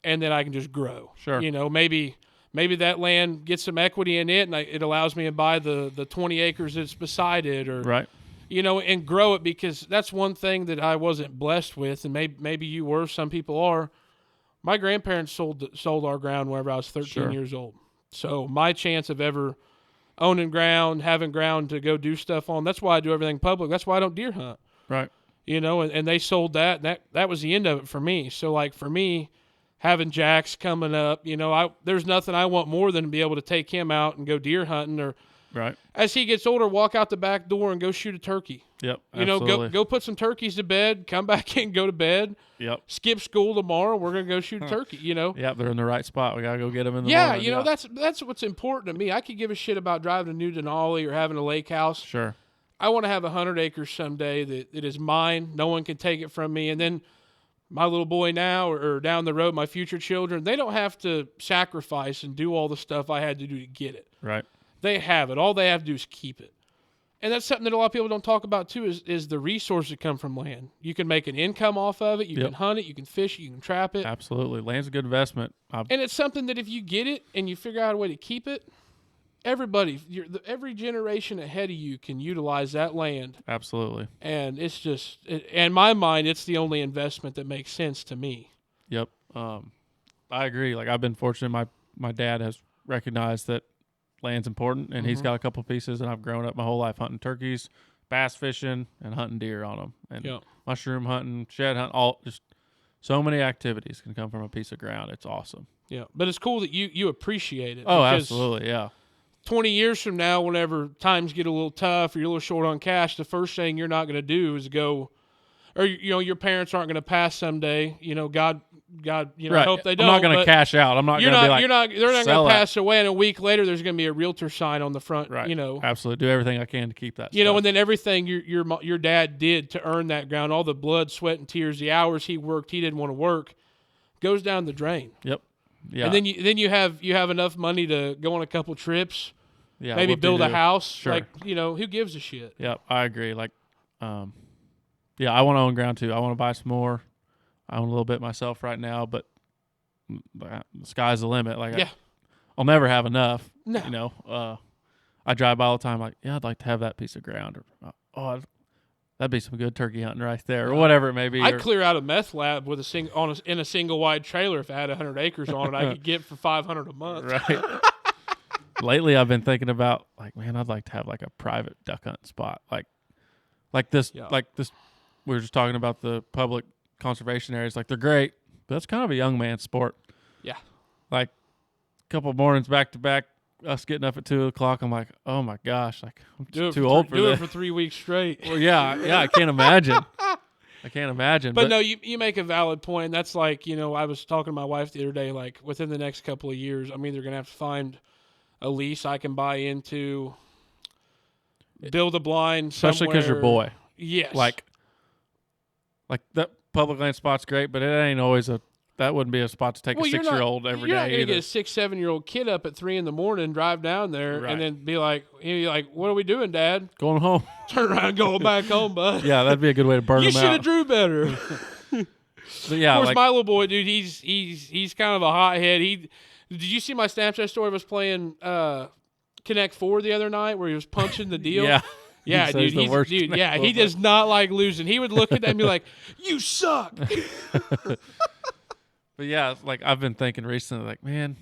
and then I can just grow. Sure. Maybe that land gets some equity in it, and it allows me to buy the 20 acres that's beside it, or right. And grow it, because that's one thing that I wasn't blessed with, and maybe you were. Some people are. My grandparents sold our ground whenever I was 13 years old. So my chance of ever owning ground, having ground to go do stuff on, that's why I do everything public. That's why I don't deer hunt. Right. And they sold that. That was the end of it for me. So for me, having Jax coming up, there's nothing I want more than to be able to take him out and go deer hunting, or right. As he gets older, walk out the back door and go shoot a turkey. Yep. Absolutely. Go put some turkeys to bed, come back in, go to bed. Yep. Skip school tomorrow. We're going to go shoot a turkey, Yep, they're in the right spot. We got to go get them in the morning. Yeah, that's what's important to me. I could give a shit about driving to New Denali or having a lake house. Sure. I want to have 100 acres someday that is mine. No one can take it from me. And then my little boy now, or down the road, my future children, they don't have to sacrifice and do all the stuff I had to do to get it. Right. They have it. All they have to do is keep it. And that's something that a lot of people don't talk about too, is the resources that come from land. You can make an income off of it. You can hunt it. You can fish it. You can trap it. Absolutely. Land's a good investment. And it's something that if you get it and you figure out a way to keep it, every generation ahead of you can utilize that land. Absolutely. And it's just, in my mind, it's the only investment that makes sense to me. Yep. I agree. I've been fortunate. My dad has recognized that land's important, and he's got a couple pieces, and I've grown up my whole life hunting turkeys, bass fishing, and hunting deer on them, and mushroom hunting, shed hunting, all just so many activities can come from a piece of ground. It's awesome. Yeah, but it's cool that you appreciate it. Oh, absolutely, yeah. 20 years from now, whenever times get a little tough or you're a little short on cash, the first thing you're not going to do is go, or your parents aren't going to pass someday. God, right. I hope they don't. I'm not going to cash out. I'm not going to be they're not going to pass away, and a week later there's going to be a realtor sign on the front. Right. Absolutely. Do everything I can to keep that. And then everything your dad did to earn that ground, all the blood, sweat, and tears, the hours he worked, he didn't want to work, goes down the drain. Yep. Yeah. And then you have enough money to go on a couple trips. Yeah. Maybe build a house. Sure. Who gives a shit? Yep. I agree. Yeah, I want to own ground too. I want to buy some more. I own a little bit myself right now, but the sky's the limit. I'll never have enough. No. I drive by all the time. I'd like to have that piece of ground, or that'd be some good turkey hunting right there, or whatever it may be. I'd clear out a meth lab with in a single wide trailer if I had 100 acres on it. I could get for $500 a month. Right. lately I've been thinking about like, man, I'd like to have like a private duck hunt spot, like this, Yeah. like this. We were just talking about the public conservation areas. Like they're great, but that's kind of a young man sport. Yeah. Like a couple mornings back to back, us getting up at 2:00. I'm like, oh my gosh, like I'm too old for do this. it for 3 weeks straight. Well, yeah, I can't imagine. I can't imagine. But no, you make a valid point. That's like, I was talking to my wife the other day, like within the next couple of years, I'm either going to have to find a lease I can buy into, build a blind especially because you're boy. Yes. Like that public land spot's great, but it ain't always that wouldn't be a spot to take a 6-year-old every day. You're not going to either. get a 6-7-year-old kid up at 3 a.m, drive down there, Right. and then be like, what are we doing, Dad? Going home. Turn around and go back home, bud. Yeah, that'd be a good way to burn You them should out. have drew better. But yeah, Of course, like, my little boy, dude, he's kind of a hothead. Did you see my Snapchat story? I was playing Connect 4 the other night where he was punching the deal. yeah. Yeah, He's the worst yeah, he does not like losing. He would look at that and be like, "You suck." But yeah, like I've been thinking recently, like, man,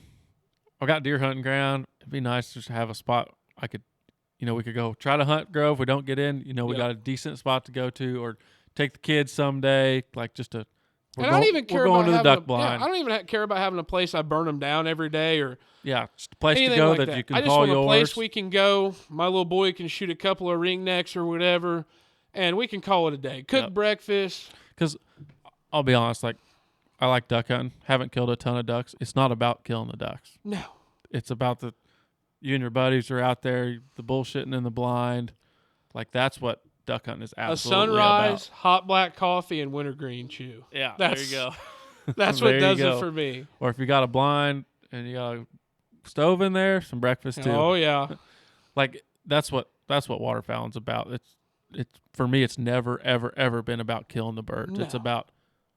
I got deer hunting ground. It'd be nice just to have a spot I could, we could go try to hunt Grove. We don't get in, we got a decent spot to go to, or take the kids someday, like just to. I don't even care going about to the having duck blind. I don't even care about having a place I burn them down every day or just a place to anything go like that you can I just call want yours. a place we can go. My little boy can shoot a couple of ringnecks or whatever, and we can call it a day. Cook breakfast. Because I'll be honest, like I like duck hunting. Haven't killed a ton of ducks. It's not about killing the ducks. No. It's about you and your buddies are out there, the bullshitting in the blind. Like that's what duck hunting is absolutely A sunrise, about. hot black coffee, and wintergreen chew. Yeah, That's, there you go. That's what There does you go. it for me. Or if you got a blind and you got a stove in there, some breakfast too. Oh yeah. Like that's what waterfowling's about. It's for me. It's never ever been about killing the birds. No. It's about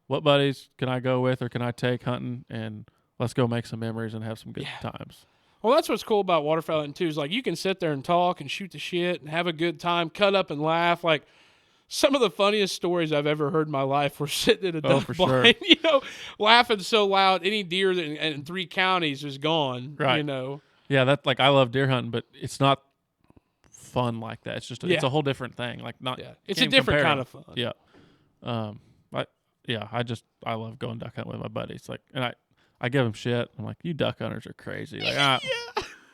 what buddies can I go with or can I take hunting, and let's go make some memories and have some good times. Well, that's what's cool about waterfowling too. Is like you can sit there and talk and shoot the shit and have a good time, cut up and laugh. Like some of the funniest stories I've ever heard in my life were sitting in a duck for blind, sure. laughing so loud any deer in 3 counties is gone. Right. Yeah, that like I love deer hunting, but it's not fun like that. It's just it's a whole different thing. Like not. Yeah. It's a different kind of fun. Yeah. I love going duck hunting with my buddies. Like, and I give them shit. I'm like, you duck hunters are crazy. Like,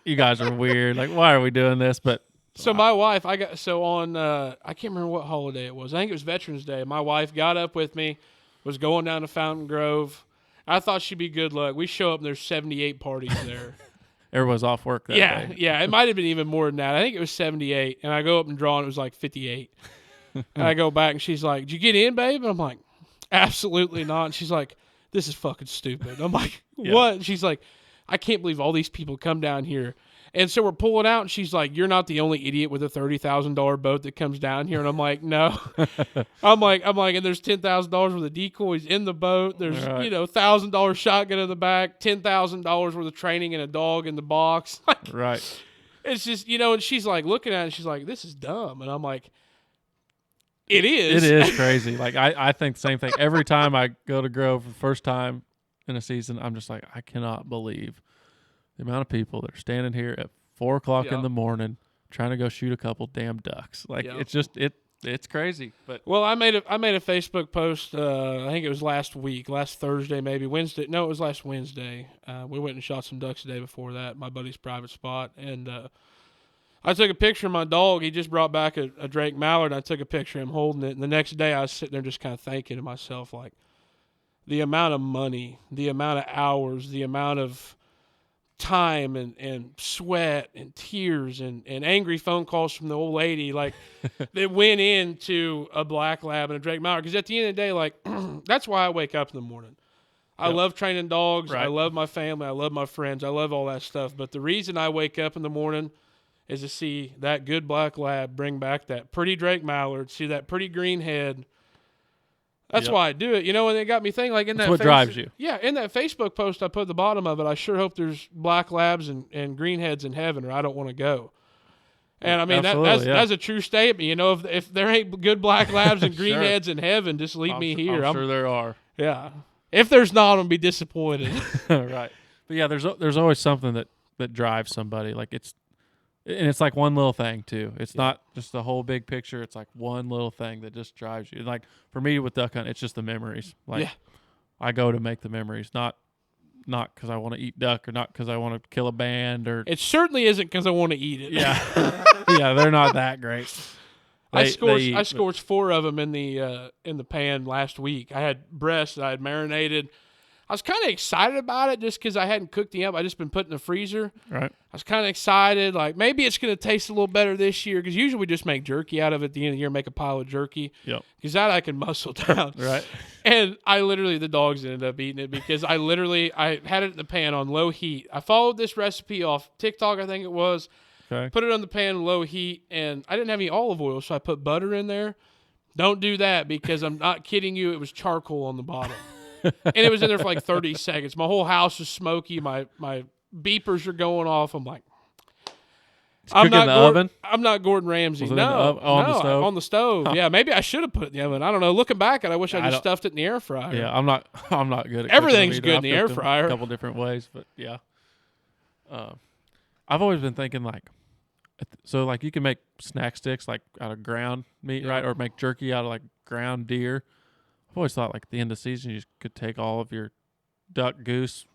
you guys are weird. Like, why are we doing this? But so my wife, I can't remember what holiday it was. I think it was Veterans Day. My wife got up with me, was going down to Fountain Grove. I thought she'd be good luck. We show up and there's 78 parties there. Everyone's off work that day. Yeah. It might have been even more than that. I think it was 78. And I go up and draw and it was like 58. And I go back and she's like, "Did you get in, babe?" And I'm like, "Absolutely not." And she's like, "This is fucking stupid." I'm like, "What?" And she's like, "I can't believe all these people come down here." And so we're pulling out, and she's like, "You're not the only idiot with a $30,000 boat that comes down here." And I'm like, "No." I'm like, and there's $10,000 worth of decoys in the boat. There's $1,000 shotgun in the back, $10,000 worth of training and a dog in the box. Right. It's just and she's like looking at it, and she's like, "This is dumb." And I'm like, "It is. It is crazy." Like I think the same thing every time I go to Grove for the first time in a season. I'm just like, I cannot believe the amount of people that are standing here at 4:00 in the morning trying to go shoot a couple damn ducks. Like it's just it's crazy. But I made a Facebook post. I think it was last Thursday, maybe Wednesday. No, it was last Wednesday. We went and shot some ducks the day before that. My buddy's private spot, and I took a picture of my dog. He just brought back a Drake Mallard. I took a picture of him holding it, and the next day I was sitting there just kind of thinking to myself, like the amount of money, the amount of hours, the amount of time and sweat and tears and angry phone calls from the old lady like that went into a black lab and a Drake Mallard. Because at the end of the day, like that's why I wake up in the morning. I love training dogs. Right. I love my family. I love my friends. I love all that stuff. But the reason I wake up in the morning is to see that good black lab bring back that pretty Drake Mallard, see that pretty green head. That's why I do it, and it got me thinking, like in That's that what drives you. Yeah, in that Facebook post I put at the bottom of it, I sure hope there's black labs and greenheads in heaven, or I don't want to go. And I mean that's a true statement. If there ain't good black labs and greenheads in heaven, just leave me here. I'm sure there are. Yeah. If there's not, I'm gonna be disappointed. Right. But yeah, there's always something that that drives somebody. Like it's like one little thing too. It's not just the whole big picture. It's like one little thing that just drives you. Like for me with duck hunting, it's just the memories. Like I go to make the memories, not because I want to eat duck or not because I want to kill a band or. It certainly isn't because I want to eat it. Yeah, yeah, they're not that great. I scorched 4 of them in the pan last week. I had breasts that I had marinated. I was kind of excited about it just because I hadn't cooked them up. I just been put in the freezer. Right. I was kind of excited. Like, maybe it's going to taste a little better this year because usually we just make jerky out of it at the end of the year, make a pile of jerky. Yep. Because that I can muscle down. Right. And the dogs ended up eating it because I had it in the pan on low heat. I followed this recipe off TikTok, I think it was. Okay. Put it on the pan on low heat, and I didn't have any olive oil, so I put butter in there. Don't do that because I'm not kidding you. It was charcoal on the bottom. And it was in there for like 30 seconds. My whole house was smoky. My beepers are going off. I'm like, I'm not Gordon Ramsay. On the stove? On the stove. Huh. Yeah, maybe I should have put it in the oven. I don't know. Looking back, I wish I just stuffed it in the air fryer. Yeah, I'm not good at everything's cooking good in the air fryer. A couple different ways, but yeah. I've always been thinking like, so like you can make snack sticks like out of ground meat, right? Or make jerky out of like ground deer. I've always thought like at the end of the season you could take all of your duck, goose,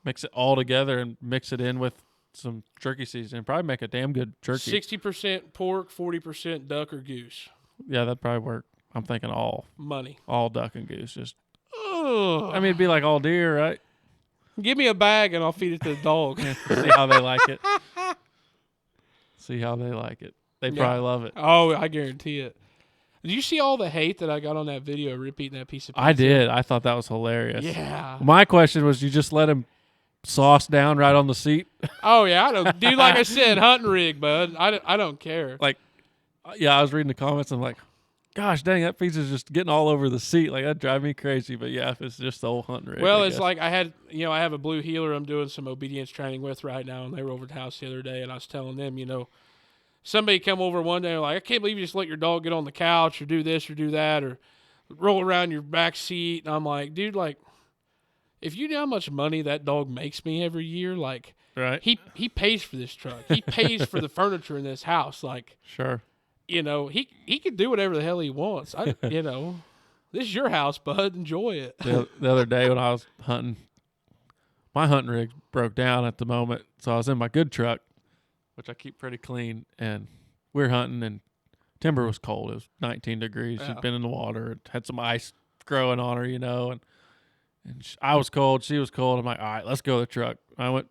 mix it all together and mix it in with some jerky seasoning and probably make a damn good jerky. 60% pork, 40% duck or goose. Yeah, that'd probably work. I'm thinking all duck and goose. Just I mean, it'd be like all deer, right? Give me a bag and I'll feed it to the dog. See how they like it. They probably love it. Oh, I guarantee it. Did you see all the hate that I got on that video repeating that piece of pizza? I did. I thought that was hilarious. Yeah. My question was, you just let him sauce down right on the seat? Oh, yeah. I don't. Dude, like I said, hunting rig, bud. I don't care. Like, yeah, I was reading the comments and I'm like, gosh dang, that pizza's just getting all over the seat. Like, that'd drive me crazy. But yeah, if it's just the old hunting rig. Well, it's like I have a blue heeler I'm doing some obedience training with right now, and they were over at the house the other day, and I was telling them, somebody come over one day and like, I can't believe you just let your dog get on the couch or do this or do that or roll around your back seat. And I'm like, dude, like, if you know how much money that dog makes me every year, like, right. He pays for this truck. He pays for the furniture in this house. Like, sure. He could do whatever the hell he wants. This is your house, bud. Enjoy it. The other day when I was hunting, my hunting rig broke down at the moment. So I was in my good truck, which I keep pretty clean, and we were hunting, and timber was cold. It was 19 degrees. Yeah. She'd been in the water. It had some ice growing on her, and I was cold. She was cold. I'm like, all right, let's go to the truck. I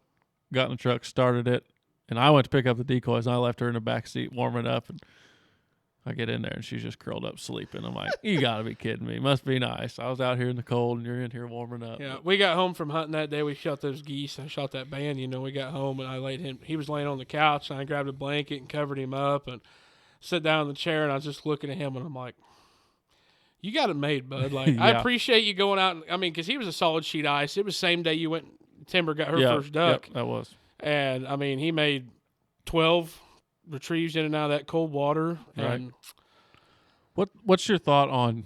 got in the truck, started it, and I went to pick up the decoys, and I left her in the back seat warming up, and I get in there, and she's just curled up sleeping. I'm like, you got to be kidding me. Must be nice. I was out here in the cold, and you're in here warming up. Yeah, we got home from hunting that day. We shot those geese. I shot that band. We got home, and I laid him. He was laying on the couch, and I grabbed a blanket and covered him up and sat down in the chair, and I was just looking at him, and I'm like, you got it made, bud. Like, Yeah. I appreciate you going out. Because he was a solid sheet ice. It was the same day you went, Timber got her first duck. Yep, that was. And, he made 12 retrieves in and out of that cold water. Right. And What's your thought on?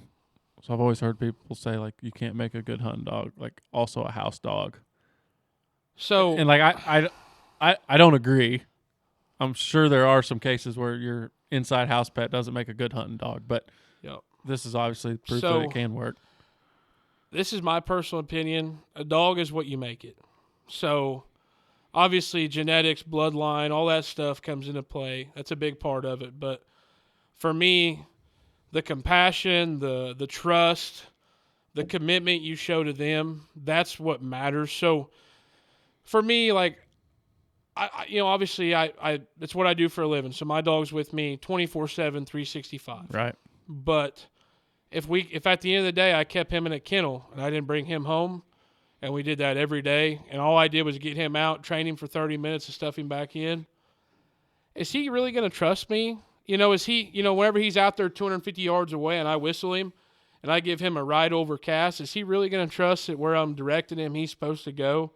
So I've always heard people say like you can't make a good hunting dog, like also a house dog. So and like I don't agree. I'm sure there are some cases where your inside house pet doesn't make a good hunting dog, but this is obviously proof that it can work. This is my personal opinion. A dog is what you make it. So obviously genetics, bloodline, all that stuff comes into play. That's a big part of it. But for me, the compassion, the trust, the commitment you show to them, that's what matters. So for me, like, obviously it's what I do for a living. So my dog's with me 24/7, 365. Right. But if at the end of the day I kept him in a kennel and I didn't bring him home, and we did that every day, and all I did was get him out, train him for 30 minutes and stuff him back in, is he really going to trust me? Is he, whenever he's out there 250 yards away and I whistle him and I give him a ride over cast, is he really going to trust that where I'm directing him he's supposed to go?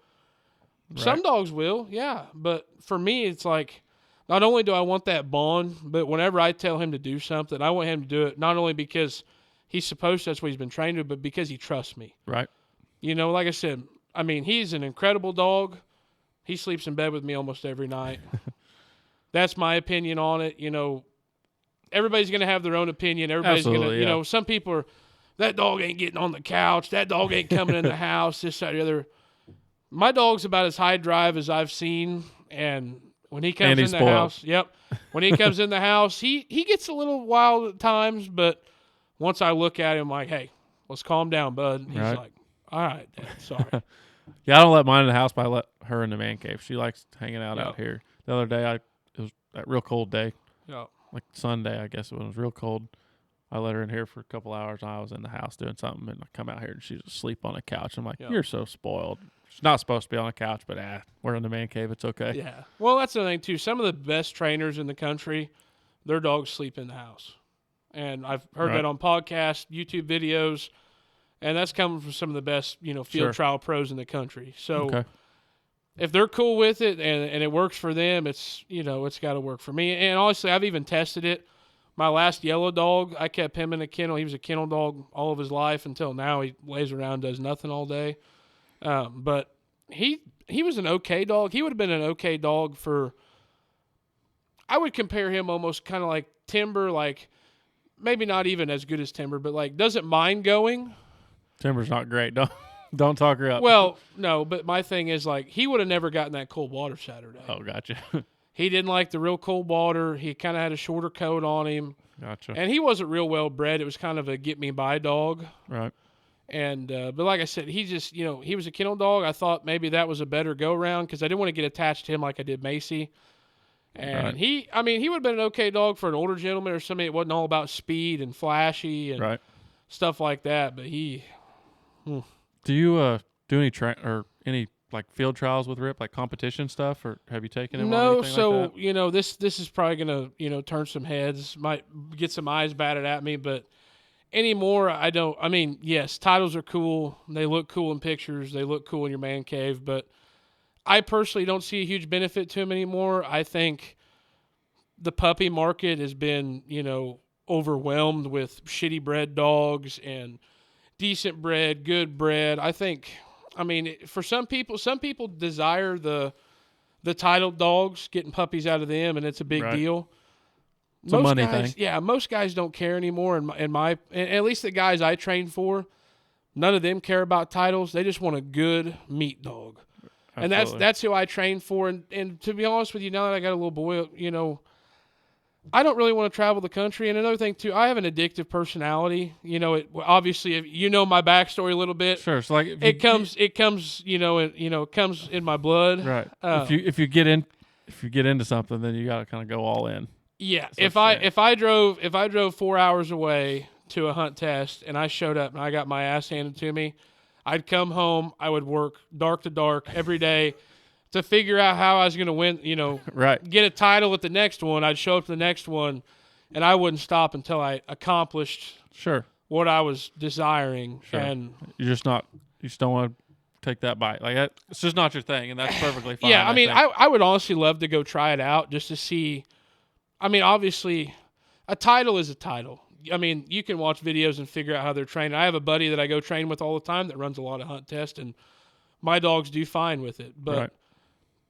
Right. Some dogs will, yeah. But for me, it's like, not only do I want that bond, but whenever I tell him to do something, I want him to do it not only because he's supposed to, that's what he's been trained to, but because he trusts me. Right. Like I said, he's an incredible dog. He sleeps in bed with me almost every night. That's my opinion on it. You know, everybody's going to have their own opinion. Everybody's going to, you know, some people are, that dog ain't getting on the couch. That dog ain't coming in the house, this, that, or the other. My dog's about as high drive as I've seen, and when he comes in the house, when he comes in the house, he gets a little wild at times, but once I look at him, like, hey, let's calm down, bud. He's like, all right, Dad, sorry. Yeah, I don't let mine in the house, but I let her in the man cave. She likes hanging out here. The other day, it was that real cold day, like Sunday, I guess it was real cold. I let her in here for a couple hours, and I was in the house doing something, and I come out here, and she's asleep on a couch. I'm like, you're so spoiled. She's not supposed to be on a couch, but we're in the man cave. It's okay. Yeah. Well, that's the thing, too. Some of the best trainers in the country, their dogs sleep in the house. And I've heard that on podcasts, YouTube videos, and that's coming from some of the best, you know, field trial pros in the country. So if they're cool with it and it works for them, it's, you know, it's got to work for me. And honestly, I've even tested it. My last yellow dog, I kept him in a kennel. He was a kennel dog all of his life until now. He lays around, does nothing all day. But he was an okay dog. He would have been an okay dog for, I would compare him almost kind of like Timber, like maybe not even as good as Timber, but like doesn't mind going. Timber's not great. Don't talk her up. Well, no, but my thing is like he would have never gotten that cold water Saturday. Oh, gotcha. He didn't like the real cold water. He kind of had a shorter coat on him. Gotcha. And he wasn't real well bred. It was kind of a get-me-by dog. Right. And but like I said, he just, you know, he was a kennel dog. I thought maybe that was a better go-around because I didn't want to get attached to him like I did Macy. And he would have been an okay dog for an older gentleman or somebody that wasn't all about speed and flashy and stuff like that. But he... Do you do any like field trials with Rip, like competition stuff, or have you taken him on anything so like that? You know, this is probably gonna, you know, turn some heads, might get some eyes batted at me, but anymore I don't. I mean, yes, titles are cool, they look cool in pictures, they look cool in your man cave, but I personally don't see a huge benefit to him anymore. I think the puppy market has been, you know, overwhelmed with shitty bred dogs and decent bred, good bred. I think, I mean, for some people desire the titled dogs, getting puppies out of them, and it's a big deal. It's a money thing. Yeah, most guys don't care anymore. And at least the guys I train for, none of them care about titles. They just want a good meat dog. Absolutely. And that's who I train for. And to be honest with you, now that I got a little boy, you know, I don't really want to travel the country. And another thing too, I have an addictive personality. You know, obviously, if you know my backstory a little bit. Sure. So like it comes, you know, it comes in my blood. Right. If you get into something, then you got to kind of go all in. Yeah. If I drove 4 hours away to a hunt test and I showed up and I got my ass handed to me, I'd come home. I would work dark to dark every day to figure out how I was going to win, you know, get a title at the next one. I'd show up to the next one, and I wouldn't stop until I accomplished what I was desiring. Sure. And you just don't want to take that bite. Like that, it's just not your thing, and that's perfectly fine. Yeah, I mean, I would honestly love to go try it out just to see. I mean, obviously, a title is a title. I mean, you can watch videos and figure out how they're trained. I have a buddy that I go train with all the time that runs a lot of hunt tests, and my dogs do fine with it. But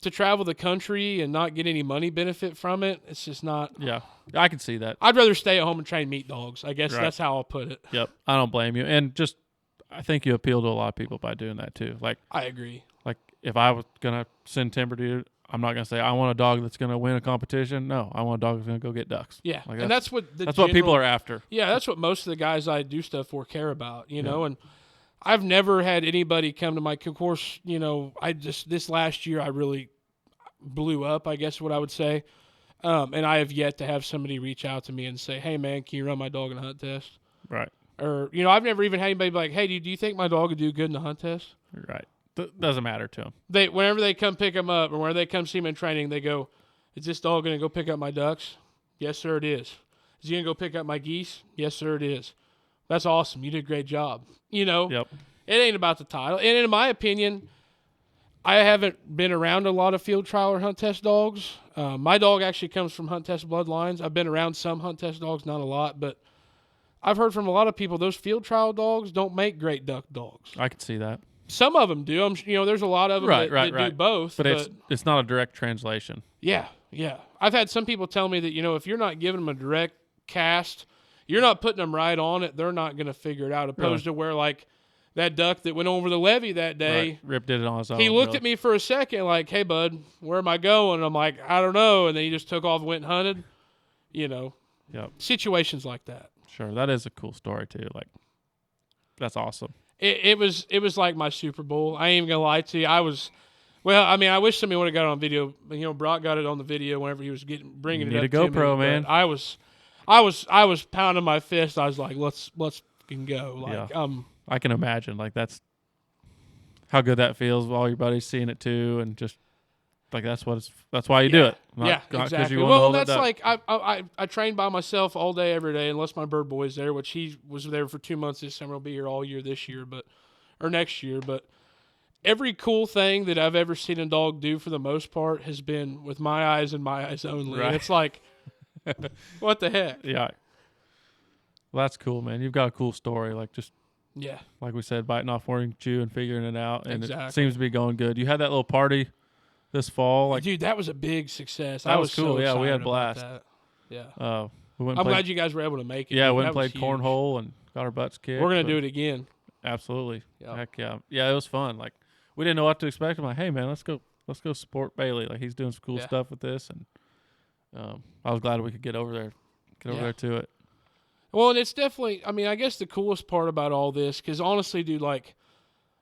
to travel the country and not get any money benefit from it, it's just not. Yeah, I can see that. I'd rather stay at home and train meat dogs. I guess that's how I'll put it. Yep, I don't blame you. And just, I think you appeal to a lot of people by doing that too. Like, I agree. Like, if I was going to send Timber to you, I'm not going to say, I want a dog that's going to win a competition. No, I want a dog that's going to go get ducks. Yeah, like and that's what what people are after. Yeah, that's what most of the guys I do stuff for care about, you know, and I've never had anybody come to of course, you know, this last year I really blew up, I guess what I would say. And I have yet to have somebody reach out to me and say, hey, man, can you run my dog in a hunt test? Right. Or, you know, I've never even had anybody be like, hey, do you think my dog would do good in a hunt test? Right. Doesn't matter to them. Whenever they come pick them up or whenever they come see them in training, they go, is this dog going to go pick up my ducks? Yes, sir, it is. Is he going to go pick up my geese? Yes, sir, it is. That's awesome. You did a great job. You know, It ain't about the title. And in my opinion, I haven't been around a lot of field trial or hunt test dogs. My dog actually comes from hunt test bloodlines. I've been around some hunt test dogs, not a lot, but I've heard from a lot of people those field trial dogs don't make great duck dogs. I can see that. Some of them do. There's a lot of them that do both. But it's not a direct translation. Yeah. I've had some people tell me that, if you're not giving them a direct cast, you're not putting them right on it, they're not going to figure it out. Opposed to where, like, that duck that went over the levee that day. Rip did it on his own. He looked at me for a second like, hey, bud, where am I going? And I'm like, I don't know. And then he just took off and went and hunted. Yep. Situations like that. Sure. That is a cool story, too. Like, that's awesome. It was like my Super Bowl. I ain't even gonna lie to you. I wish somebody would have got it on video. Brock got it on the video whenever he was bringing it up. Need a GoPro, man. I was pounding my fist. I was like, let's fucking go. Like, I can imagine. Like, that's how good that feels. All your buddies seeing it too, and just like that's why you do it. Exactly. That's like I train by myself all day, every day, unless my bird boy's there, which he was there for 2 months this summer. He'll be here all year this year, or next year. But every cool thing that I've ever seen a dog do, for the most part, has been with my eyes and my eyes only. Right. And it's like, what the heck? Yeah. Well, that's cool, man. You've got a cool story. Like, just like we said, biting off wearing chew and figuring it out, and it seems to be going good. You had that little party this fall, like, dude, that was a big success. That was cool. So we had a blast. Yeah. I'm glad you guys were able to make it. Yeah, we went and played cornhole and got our butts kicked. We're gonna do it again. Absolutely. Yep. Heck yeah. Yeah, it was fun. Like, we didn't know what to expect. I'm like, hey man, let's go support Bailey. Like, he's doing some cool stuff with this, and I was glad we could get over there to it. Well, and it's definitely, I guess the coolest part about all this, because honestly, dude, like,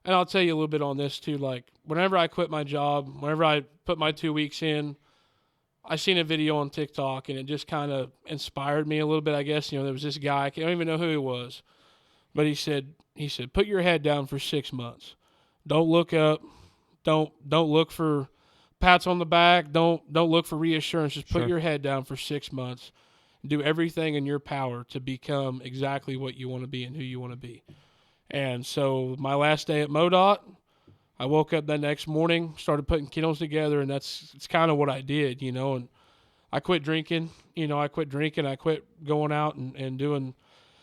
and I'll tell you a little bit on this too, like, whenever I quit my job, whenever I put my 2 weeks in, I seen a video on TikTok, and it just kind of inspired me a little bit, I guess. There was this guy, I don't even know who he was, but he said, put your head down for 6 months. Don't look up. Don't look for pats on the back. Don't look for reassurance. Just put your head down for 6 months. Do everything in your power to become exactly what you want to be and who you want to be. And so my last day at MoDOT, I woke up that next morning, started putting kennels together, and it's kind of what I did, and I quit drinking. I quit going out and doing.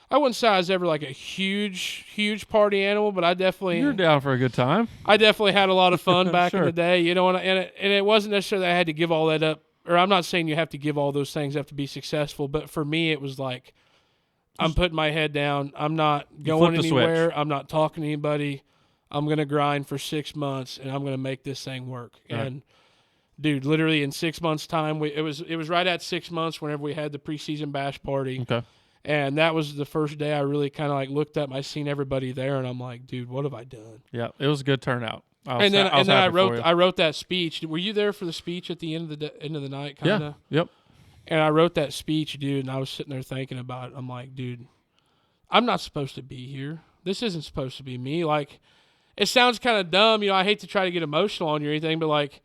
I wouldn't say I was ever like a huge party animal, but I definitely. You're down for a good time. I definitely had a lot of fun back in the day, and it wasn't necessarily that I had to give all that up. Or I'm not saying you have to give all those things up to be successful, but for me it was like, I'm putting my head down. I'm not going anywhere. I'm not talking to anybody. I'm going to grind for 6 months, and I'm going to make this thing work. Right. And, dude, literally in 6 months' time, it was right at 6 months whenever we had the preseason bash party. Okay. And that was the first day I really kind of like looked up. I seen everybody there, and I'm like, dude, what have I done? Yeah, it was a good turnout. Then I wrote that speech. Were you there for the speech at the end of the night? Kinda? Yeah. Yep. And I wrote that speech, dude, and I was sitting there thinking about it. I'm like, dude, I'm not supposed to be here. This isn't supposed to be me. Like, it sounds kind of dumb. I hate to try to get emotional on you or anything, but like,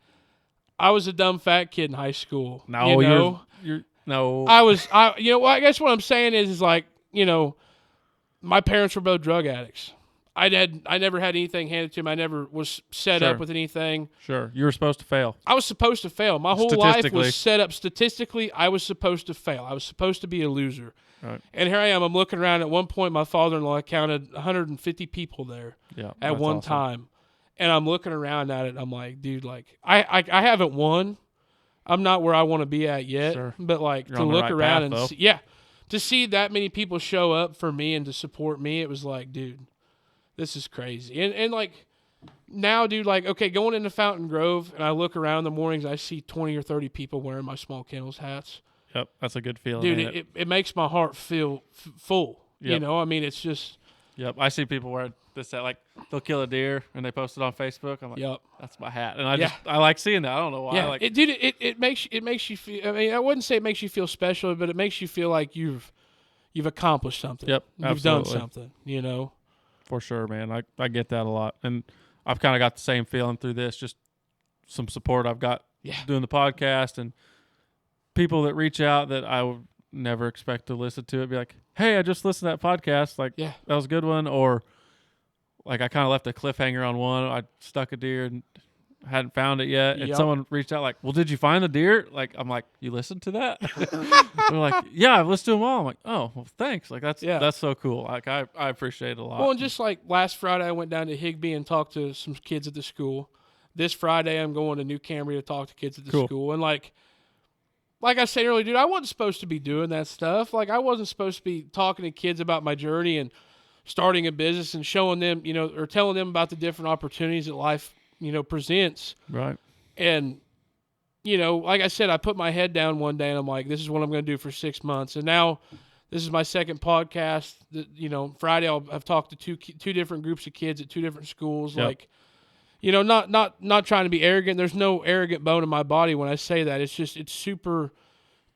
I was a dumb fat kid in high school. No, you're no. I guess what I'm saying is like, my parents were both drug addicts. I never had anything handed to me. I never was set up with anything. Sure. You were supposed to fail. I was supposed to fail. My whole life was set up statistically. I was supposed to fail. I was supposed to be a loser. Right. And here I am. I'm looking around. At one point, my father-in-law counted 150 people there at one time. And I'm looking around at it, and I'm like, dude, like, I haven't won. I'm not where I want to be at yet. Sure. But, like, to look around and see, to see that many people show up for me and to support me, it was like, dude, this is crazy. And like, now, dude, like, okay, going into Fountain Grove, and I look around in the mornings, I see 20 or 30 people wearing my Small Kennels hats. Yep, that's a good feeling. Dude, it makes my heart feel full. Yep. It's just. Yep, I see people wear this hat, like, they'll kill a deer, and they post it on Facebook. I'm like, that's my hat. And I like seeing that. I don't know why. Yeah, it makes you feel, I wouldn't say it makes you feel special, but it makes you feel like you've accomplished something. Yep, you've done something, For sure, man. I get that a lot. And I've kind of got the same feeling through this, just some support I've got doing the podcast, and people that reach out that I would never expect to listen to it, be like, hey, I just listened to that podcast. Like, that was a good one. Or, like, I kind of left a cliffhanger on one. I stuck a deer hadn't found it yet, and Yep. someone reached out like, "Well, did you find the deer?" Like, I'm like, "You listened to that?" They're like, "Yeah, I've listened to them all." I'm like, "Oh, well, thanks. Like, that's so cool. Like, I appreciate it a lot." Well, and just like last Friday, I went down to Higbee and talked to some kids at the school. This Friday, I'm going to New Camry to talk to kids at the school. And like I said earlier, dude, I wasn't supposed to be doing that stuff. Like, I wasn't supposed to be talking to kids about my journey and starting a business and showing them, or telling them about the different opportunities that life, presents. Right. And, like I said, I put my head down one day and I'm like, this is what I'm going to do for 6 months. And now this is my second podcast. Friday I've talked to two different groups of kids at two different schools. Yep. Like, not trying to be arrogant. There's no arrogant bone in my body when I say that. It's just, it's super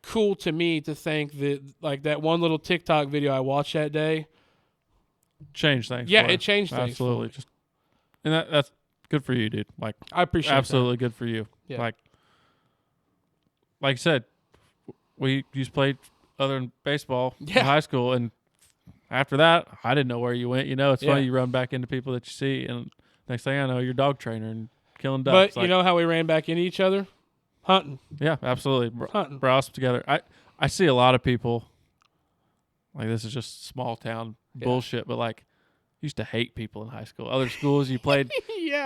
cool to me to think that, like, that one little TikTok video I watched that day changed things. Yeah, it changed things. Absolutely. And that's good for you, dude. Like, I appreciate absolutely good for you. Yeah. Like I said, we used to play other than baseball in high school, and after that, I didn't know where you went. It's funny, you run back into people that you see, and next thing I know, you're a dog trainer and killing ducks. But you know how we ran back into each other? Hunting. Yeah, absolutely. Hunting. We're awesome together. I see a lot of people, like, this is just small town bullshit, but like, used to hate people in high school. Other schools you played,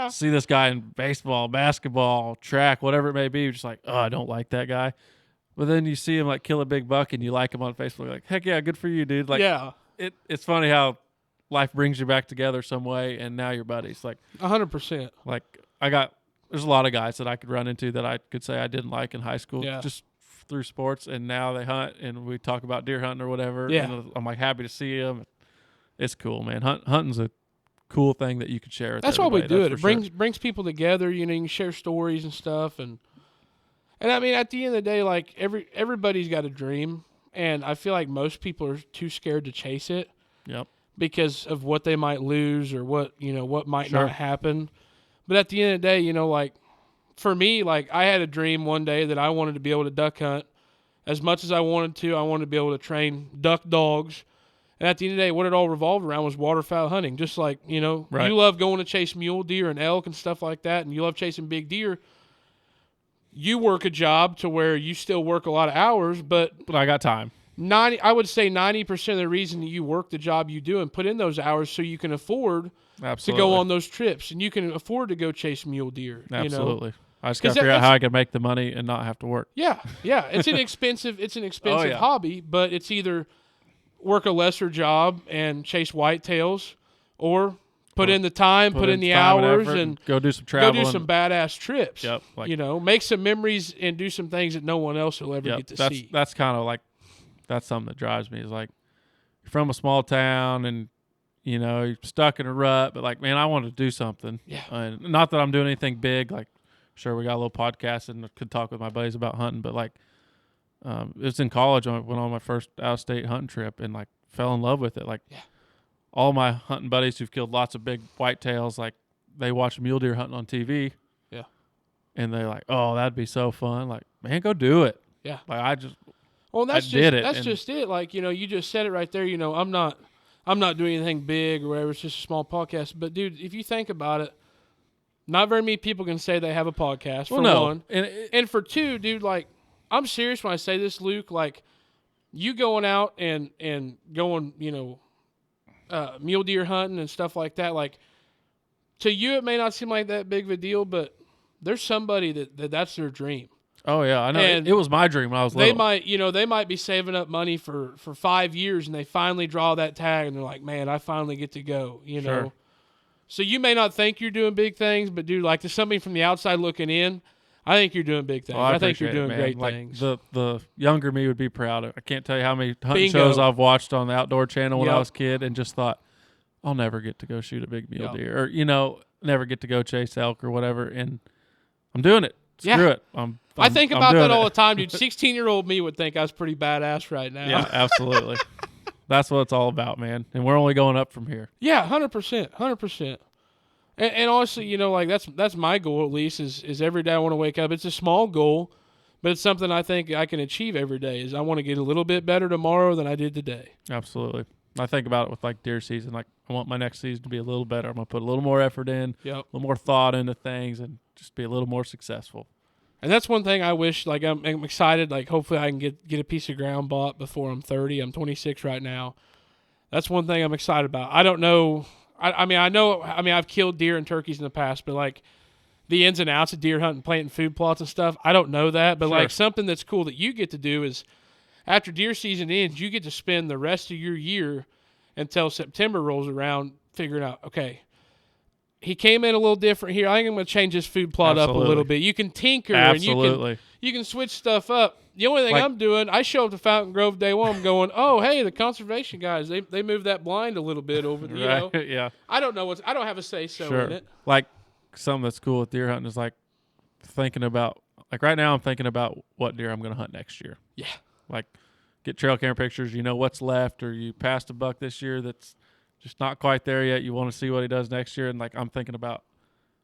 see this guy in baseball, basketball, track, whatever it may be, you're just like, oh, I don't like that guy. But then you see him like kill a big buck and you like him on Facebook. You're like, heck yeah, good for you, dude. Like, it's funny how life brings you back together some way, and now you're buddies. Like 100%. Like, there's a lot of guys that I could run into that I could say I didn't like in high school, just through sports, and now they hunt and we talk about deer hunting or whatever. Yeah. And I'm like happy to see them. It's cool, man. Hunting's a cool thing that you could share with That's why we do it. It sure. brings people together. You can share stories and stuff, and I mean, at the end of the day, like, everybody's got a dream, and I feel like most people are too scared to chase it. Yep. Because of what they might lose or what might not happen. But at the end of the day, like, for me, like, I had a dream one day that I wanted to be able to duck hunt as much as I wanted to. I wanted to be able to train duck dogs. And at the end of the day, what it all revolved around was waterfowl hunting. Just like, you love going to chase mule deer and elk and stuff like that, and you love chasing big deer. You work a job to where you still work a lot of hours, but I got time. I would say 90% of the reason that you work the job you do and put in those hours so you can afford to go on those trips, and you can afford to go chase mule deer. Absolutely. I just got to figure out how I can make the money and not have to work. Yeah. It's an expensive hobby, but it's either work a lesser job and chase whitetails, or put in the time, put in the hours, and go do some travel. Go do some badass trips. Yep. Make some memories and do some things that no one else will ever get to see. That's kind of like, that's something that drives me, is like, you're from a small town and, you're stuck in a rut, but like, man, I want to do something. Yeah. And not that I'm doing anything big. Like, sure, we got a little podcast and I could talk with my buddies about hunting, but like, it was in college. I went on my first out-of-state hunting trip and like fell in love with it. Like, all my hunting buddies who've killed lots of big whitetails, like, they watch mule deer hunting on TV. Yeah. And they're like, oh, that'd be so fun. Like, man, go do it. Yeah. Like, that's just it. Like, you just said it right there. I'm not doing anything big or whatever. It's just a small podcast. But dude, if you think about it, not very many people can say they have a podcast, for one. And for two, dude, like, I'm serious when I say this, Luke. Like, you going out and going, mule deer hunting and stuff like that, like, to you it may not seem like that big of a deal, but there's somebody that's their dream. Oh yeah, I know. And it was my dream when I was little. They might be saving up money for 5 years, and they finally draw that tag, and they're like, man, I finally get to go. Sure. So you may not think you're doing big things, but dude, like, to somebody from the outside looking in, I think you're doing big things. Well, I think you're doing great like, things. The younger me would be proud of. I can't tell you how many hunting shows I've watched on the Outdoor Channel when I was a kid, and just thought, I'll never get to go shoot a big mule deer, or never get to go chase elk or whatever, and I'm doing it. Screw it. I think about that all the time, dude. 16-year-old me would think I was pretty badass right now. Yeah, absolutely. That's what it's all about, man. And we're only going up from here. Yeah, 100%, 100%. And honestly, like, that's my goal, at least, is every day I want to wake up. It's a small goal, but it's something I think I can achieve every day. Is I want to get a little bit better tomorrow than I did today. Absolutely. I think about it with like deer season. Like I want my next season to be a little better. I'm gonna put a little more effort in, Yep. a little more thought into things, and just be a little more successful. And that's one thing I wish. Like I'm excited. Like hopefully I can get a piece of ground bought before I'm 30. I'm 26 right now. That's one thing I'm excited about. I don't know. I mean I've killed deer and turkeys in the past, but like the ins and outs of deer hunting, planting food plots and stuff, I don't know that. But Sure. like something that's cool that you get to do is after deer season ends, you get to spend the rest of your year until September rolls around figuring out, okay, he came in a little different here. I think I'm going to change his food plot up a little bit. You can tinker Absolutely. and you can switch stuff up. The only thing Like- I'm doing, I show up to Fountain Grove day one, I'm going, oh, hey, the conservation guys, they moved that blind a little bit over the, Right. Yeah. I don't know I don't have a say-so Sure. in it. Like something that's cool with deer hunting is like thinking about, like right now I'm thinking about what deer I'm going to hunt next year. Yeah. Like get trail camera pictures, you know what's left, or you passed a buck this year that's just not quite there yet. You want to see what he does next year. And like I'm thinking about,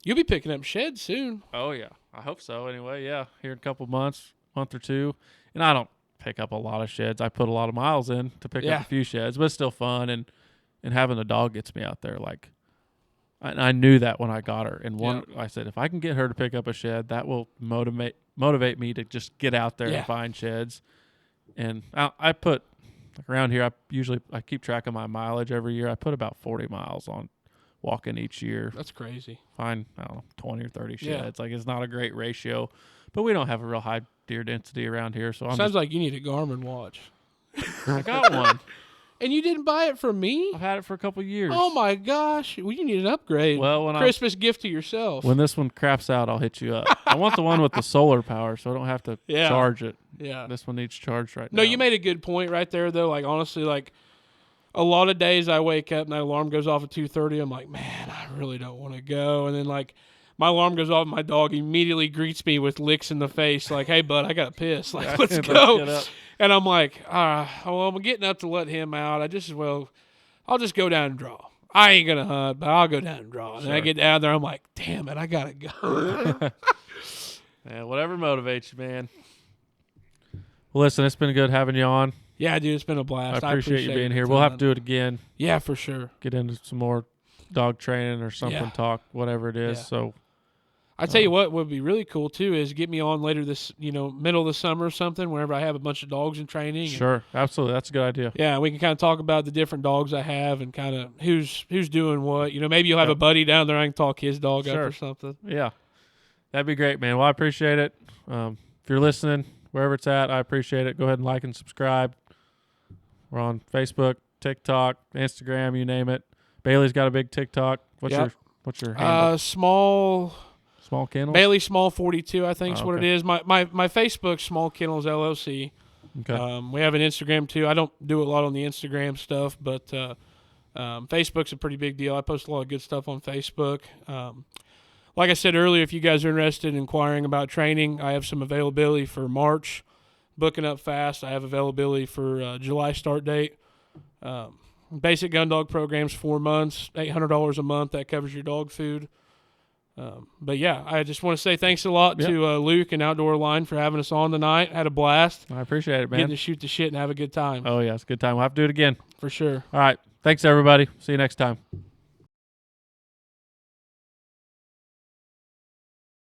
You'll be picking up sheds soon. oh yeah, I hope so anyway. Yeah. Here in a couple months, month or two. And I don't pick up a lot of sheds. I put a lot of miles in to pick up a few sheds, but it's still fun. And having the dog gets me out there. Like I knew that when I got her. And I said, if I can get her to pick up a shed, that will motivate me to just get out there and find sheds. And I put, like around here, I keep track of my mileage every year. I put about 40 miles on walking each year. That's crazy. Find, I don't know, 20 or 30 sheds. Yeah. Like it's not a great ratio, but we don't have a real high deer density around here. So Sounds like you need a Garmin watch. I got one. And you didn't buy it from me? I've had it for a couple years. Oh my gosh! Well, you need an upgrade. Well, Christmas gift to yourself. When this one craps out, I'll hit you up. I want the one with the solar power, so I don't have to charge it. Yeah. This one needs charged right now. No, you made a good point right there, though. Like honestly, like a lot of days I wake up and that alarm goes off at 2:30. I'm like, man, I really don't want to go. And then like my alarm goes off, and my dog immediately greets me with licks in the face, like, hey bud, I got to piss. Like, let's go. Get up. And I'm like, well, I'm getting up to let him out. I'll just go down and draw. I ain't going to hunt, but I'll go down and draw. And I get down there, I'm like, damn it, I got to go. Yeah, whatever motivates you, man. Well, listen, it's been good having you on. Yeah, dude, it's been a blast. I appreciate you being here. We'll have to do it again. Yeah, for sure. Get into some more dog training or something, talk, whatever it is. Yeah. So I tell you what would be really cool too is get me on later this, middle of the summer or something, whenever I have a bunch of dogs in training. Sure, absolutely, that's a good idea. Yeah, we can kind of talk about the different dogs I have and kind of who's doing what. Maybe you'll have a buddy down there I can talk his dog up or something. Yeah, that'd be great, man. Well, I appreciate it. If you're listening, wherever it's at, I appreciate it. Go ahead and like and subscribe. We're on Facebook, TikTok, Instagram, you name it. Bailey's got a big TikTok. What's your handle? Small Kennels? Bailey Small 42, I think is what it is. My Facebook's Small Kennels LLC. Okay. We have an Instagram too. I don't do a lot on the Instagram stuff, but Facebook's a pretty big deal. I post a lot of good stuff on Facebook. Like I said earlier, if you guys are interested in inquiring about training, I have some availability for March. Booking up fast. I have availability for July start date. Basic gun dog programs, 4 months, $800 a month. That covers your dog food. But yeah, I just want to say thanks a lot to Luke and Outdoor Line for having us on tonight. Had a blast. I appreciate it, man. Getting to shoot the shit and have a good time. Oh, yeah, it's a good time. We'll have to do it again. For sure. All right. Thanks, everybody. See you next time.